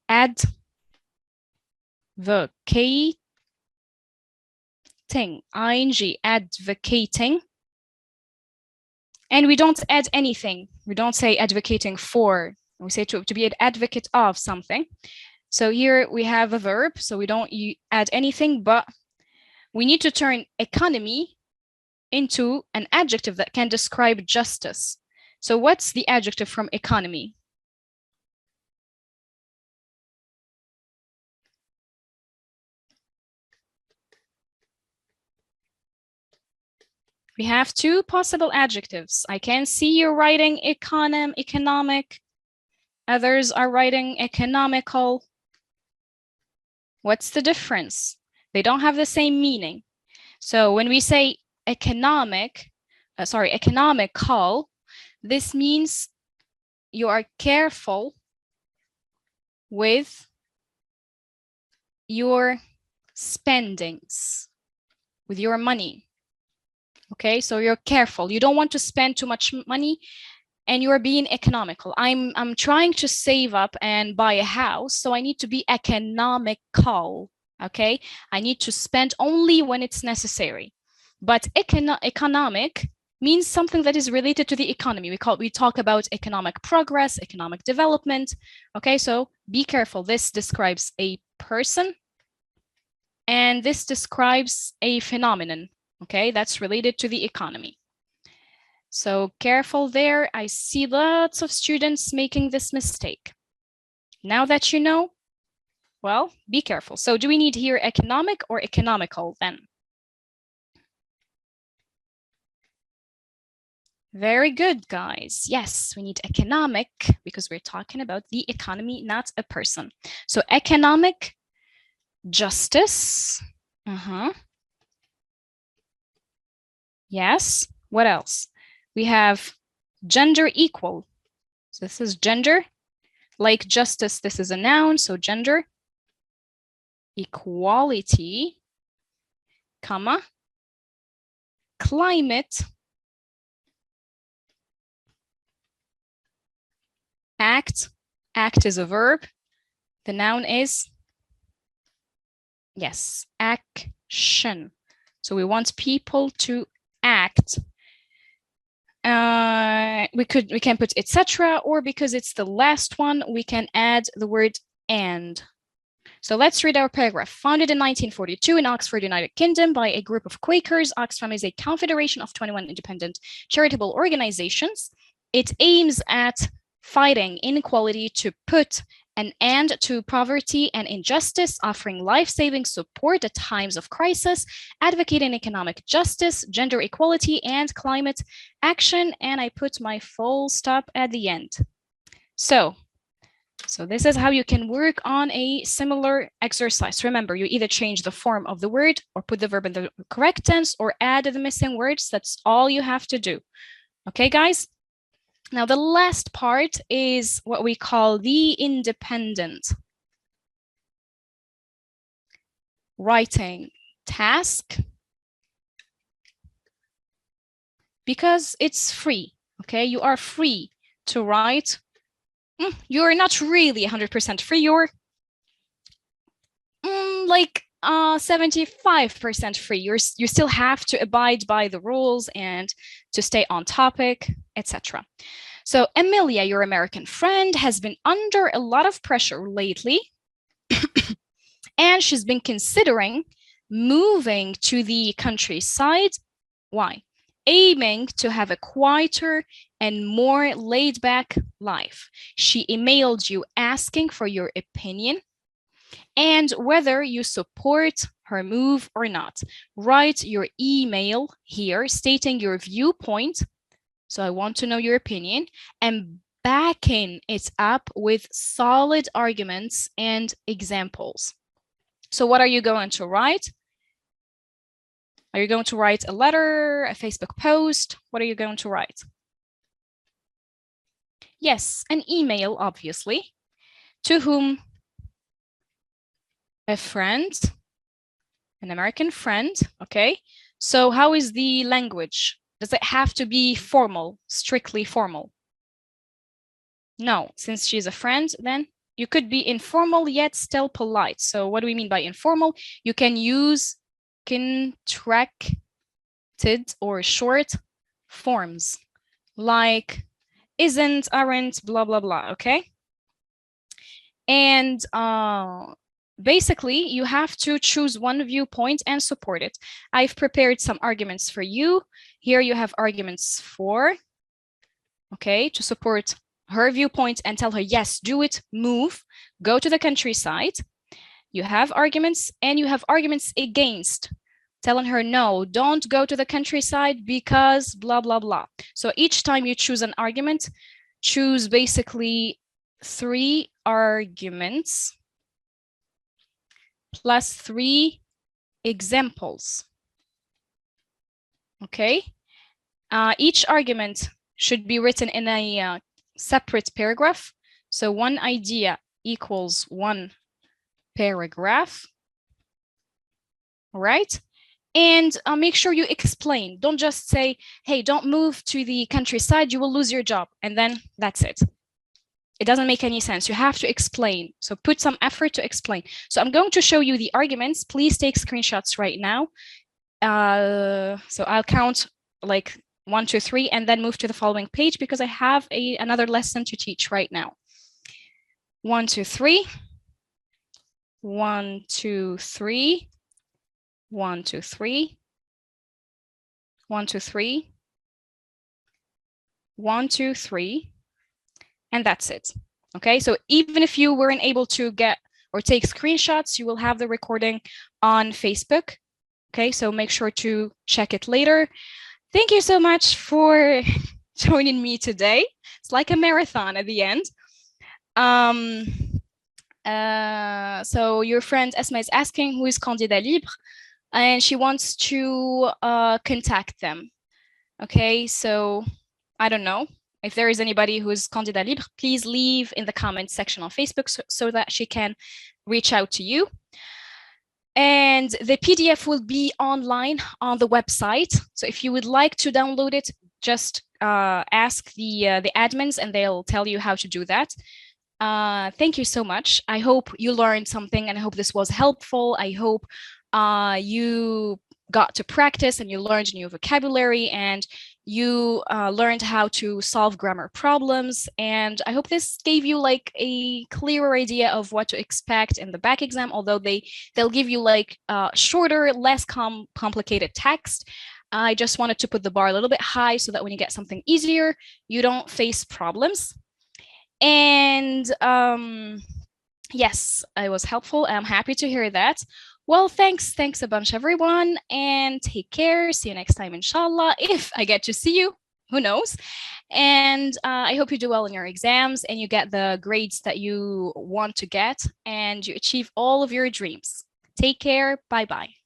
Advocating, ing, advocating. And we don't add anything. We don't say advocating for. We say to be an advocate of something. So here we have a verb. So we don't add anything, but we need to turn economy into an adjective that can describe justice. So what's the adjective from economy? We have 2 possible adjectives. I can see you writing economic. Others are writing economical. What's the difference? They don't have the same meaning. So when we say economical, this means you are careful with your spendings, with your money. Okay, so you're careful. You don't want to spend too much money and you're being economical. I'm trying to save up and buy a house, so I need to be economical. Okay, I need to spend only when it's necessary. But economic means something that is related to the economy. We talk about economic progress, economic development. Okay, so be careful. This describes a person and this describes a phenomenon. Okay, that's related to the economy. So careful there. I see lots of students making this mistake. Now that you know, Well, be careful. So do we need here economic or economical then? Very good, guys. Yes, we need economic because we're talking about the economy, not a person. So economic justice. Yes. What else? We have gender equal. So this is gender. Like justice, this is a noun. So gender equality, comma, climate, act. Act is a verb. The noun is, yes, action. So we want people to act. We can put etc., or because it's the last one, we can add the word and. So let's read our paragraph. Founded in 1942 in Oxford, United Kingdom by a group of Quakers, Oxfam is a confederation of 21 independent charitable organizations. It aims at fighting inequality, to put an end to poverty and injustice, offering life-saving support at times of crisis, advocating economic justice, gender equality, and climate action. And I put my full stop at the end. So this is how you can work on a similar exercise. Remember, you either change the form of the word or put the verb in the correct tense or add the missing words. That's all you have to do. Okay, guys? Now, the last part is what we call the independent writing task, because it's free, okay? You are free to write. You're not really 100% free. You're like 75% free. You still have to abide by the rules and to stay on topic, etc. So Emilia, your American friend, has been under a lot of pressure lately, and she's been considering moving to the countryside. Why? Aiming to have a quieter and more laid-back life. She emailed you asking for your opinion and whether you support her move or not. Write your email here stating your viewpoint. So I want to know your opinion, and backing it up with solid arguments and examples. So what are you going to write? Are you going to write a letter, a Facebook post? What are you going to write? Yes, an email, obviously. To whom? A friend, an American friend, okay? So how is the language? Does it have to be formal, strictly formal? No, since she's a friend, then you could be informal yet still polite. So what do we mean by informal? You can use contracted or short forms like isn't, aren't, blah, blah, blah, okay? And basically, you have to choose one viewpoint and support it. I've prepared some arguments for you. Here you have arguments for, okay, to support her viewpoint and tell her, yes, do it, move, go to the countryside. You have arguments, and you have arguments against, telling her, no, don't go to the countryside because blah, blah, blah. So each time you choose an argument, choose basically 3 arguments plus 3 examples. Okay. Each argument should be written in a separate paragraph. So one idea equals 1 paragraph. All right. And make sure you explain. Don't just say, hey, don't move to the countryside, you will lose your job. And then that's it. It doesn't make any sense. You have to explain. So put some effort to explain. So I'm going to show you the arguments. Please take screenshots right now. So I'll count like 1, 2, 3, and then move to the following page because I have another lesson to teach right now. 1, 2, 3. 1, 2, 3. 1, 2, 3. 1, 2, 3. 1, 2, 3. And that's it. Okay, so even if you weren't able to get or take screenshots, you will have the recording on Facebook. Okay, so make sure to check it later. Thank you so much for joining me today. It's like a marathon at the end. So your friend Esma is asking who is candidat libre, and she wants to contact them. Okay, so I don't know. If there is anybody who is candidat libre, please leave in the comments section on Facebook so that she can reach out to you. And the PDF will be online on the website. So if you would like to download it, just ask the admins and they'll tell you how to do that. Thank you so much. I hope you learned something and I hope this was helpful. I hope you got to practice and you learned new vocabulary and you learned how to solve grammar problems. And I hope this gave you like a clearer idea of what to expect in the back exam, although they'll give you like shorter, less complicated text. I just wanted to put the bar a little bit high so that when you get something easier, you don't face problems. And yes, it was helpful. I'm happy to hear that. Well, thanks a bunch, everyone, and take care. See you next time, inshallah. If I get to see you, who knows? And I hope you do well in your exams and you get the grades that you want to get and you achieve all of your dreams. Take care. Bye-bye.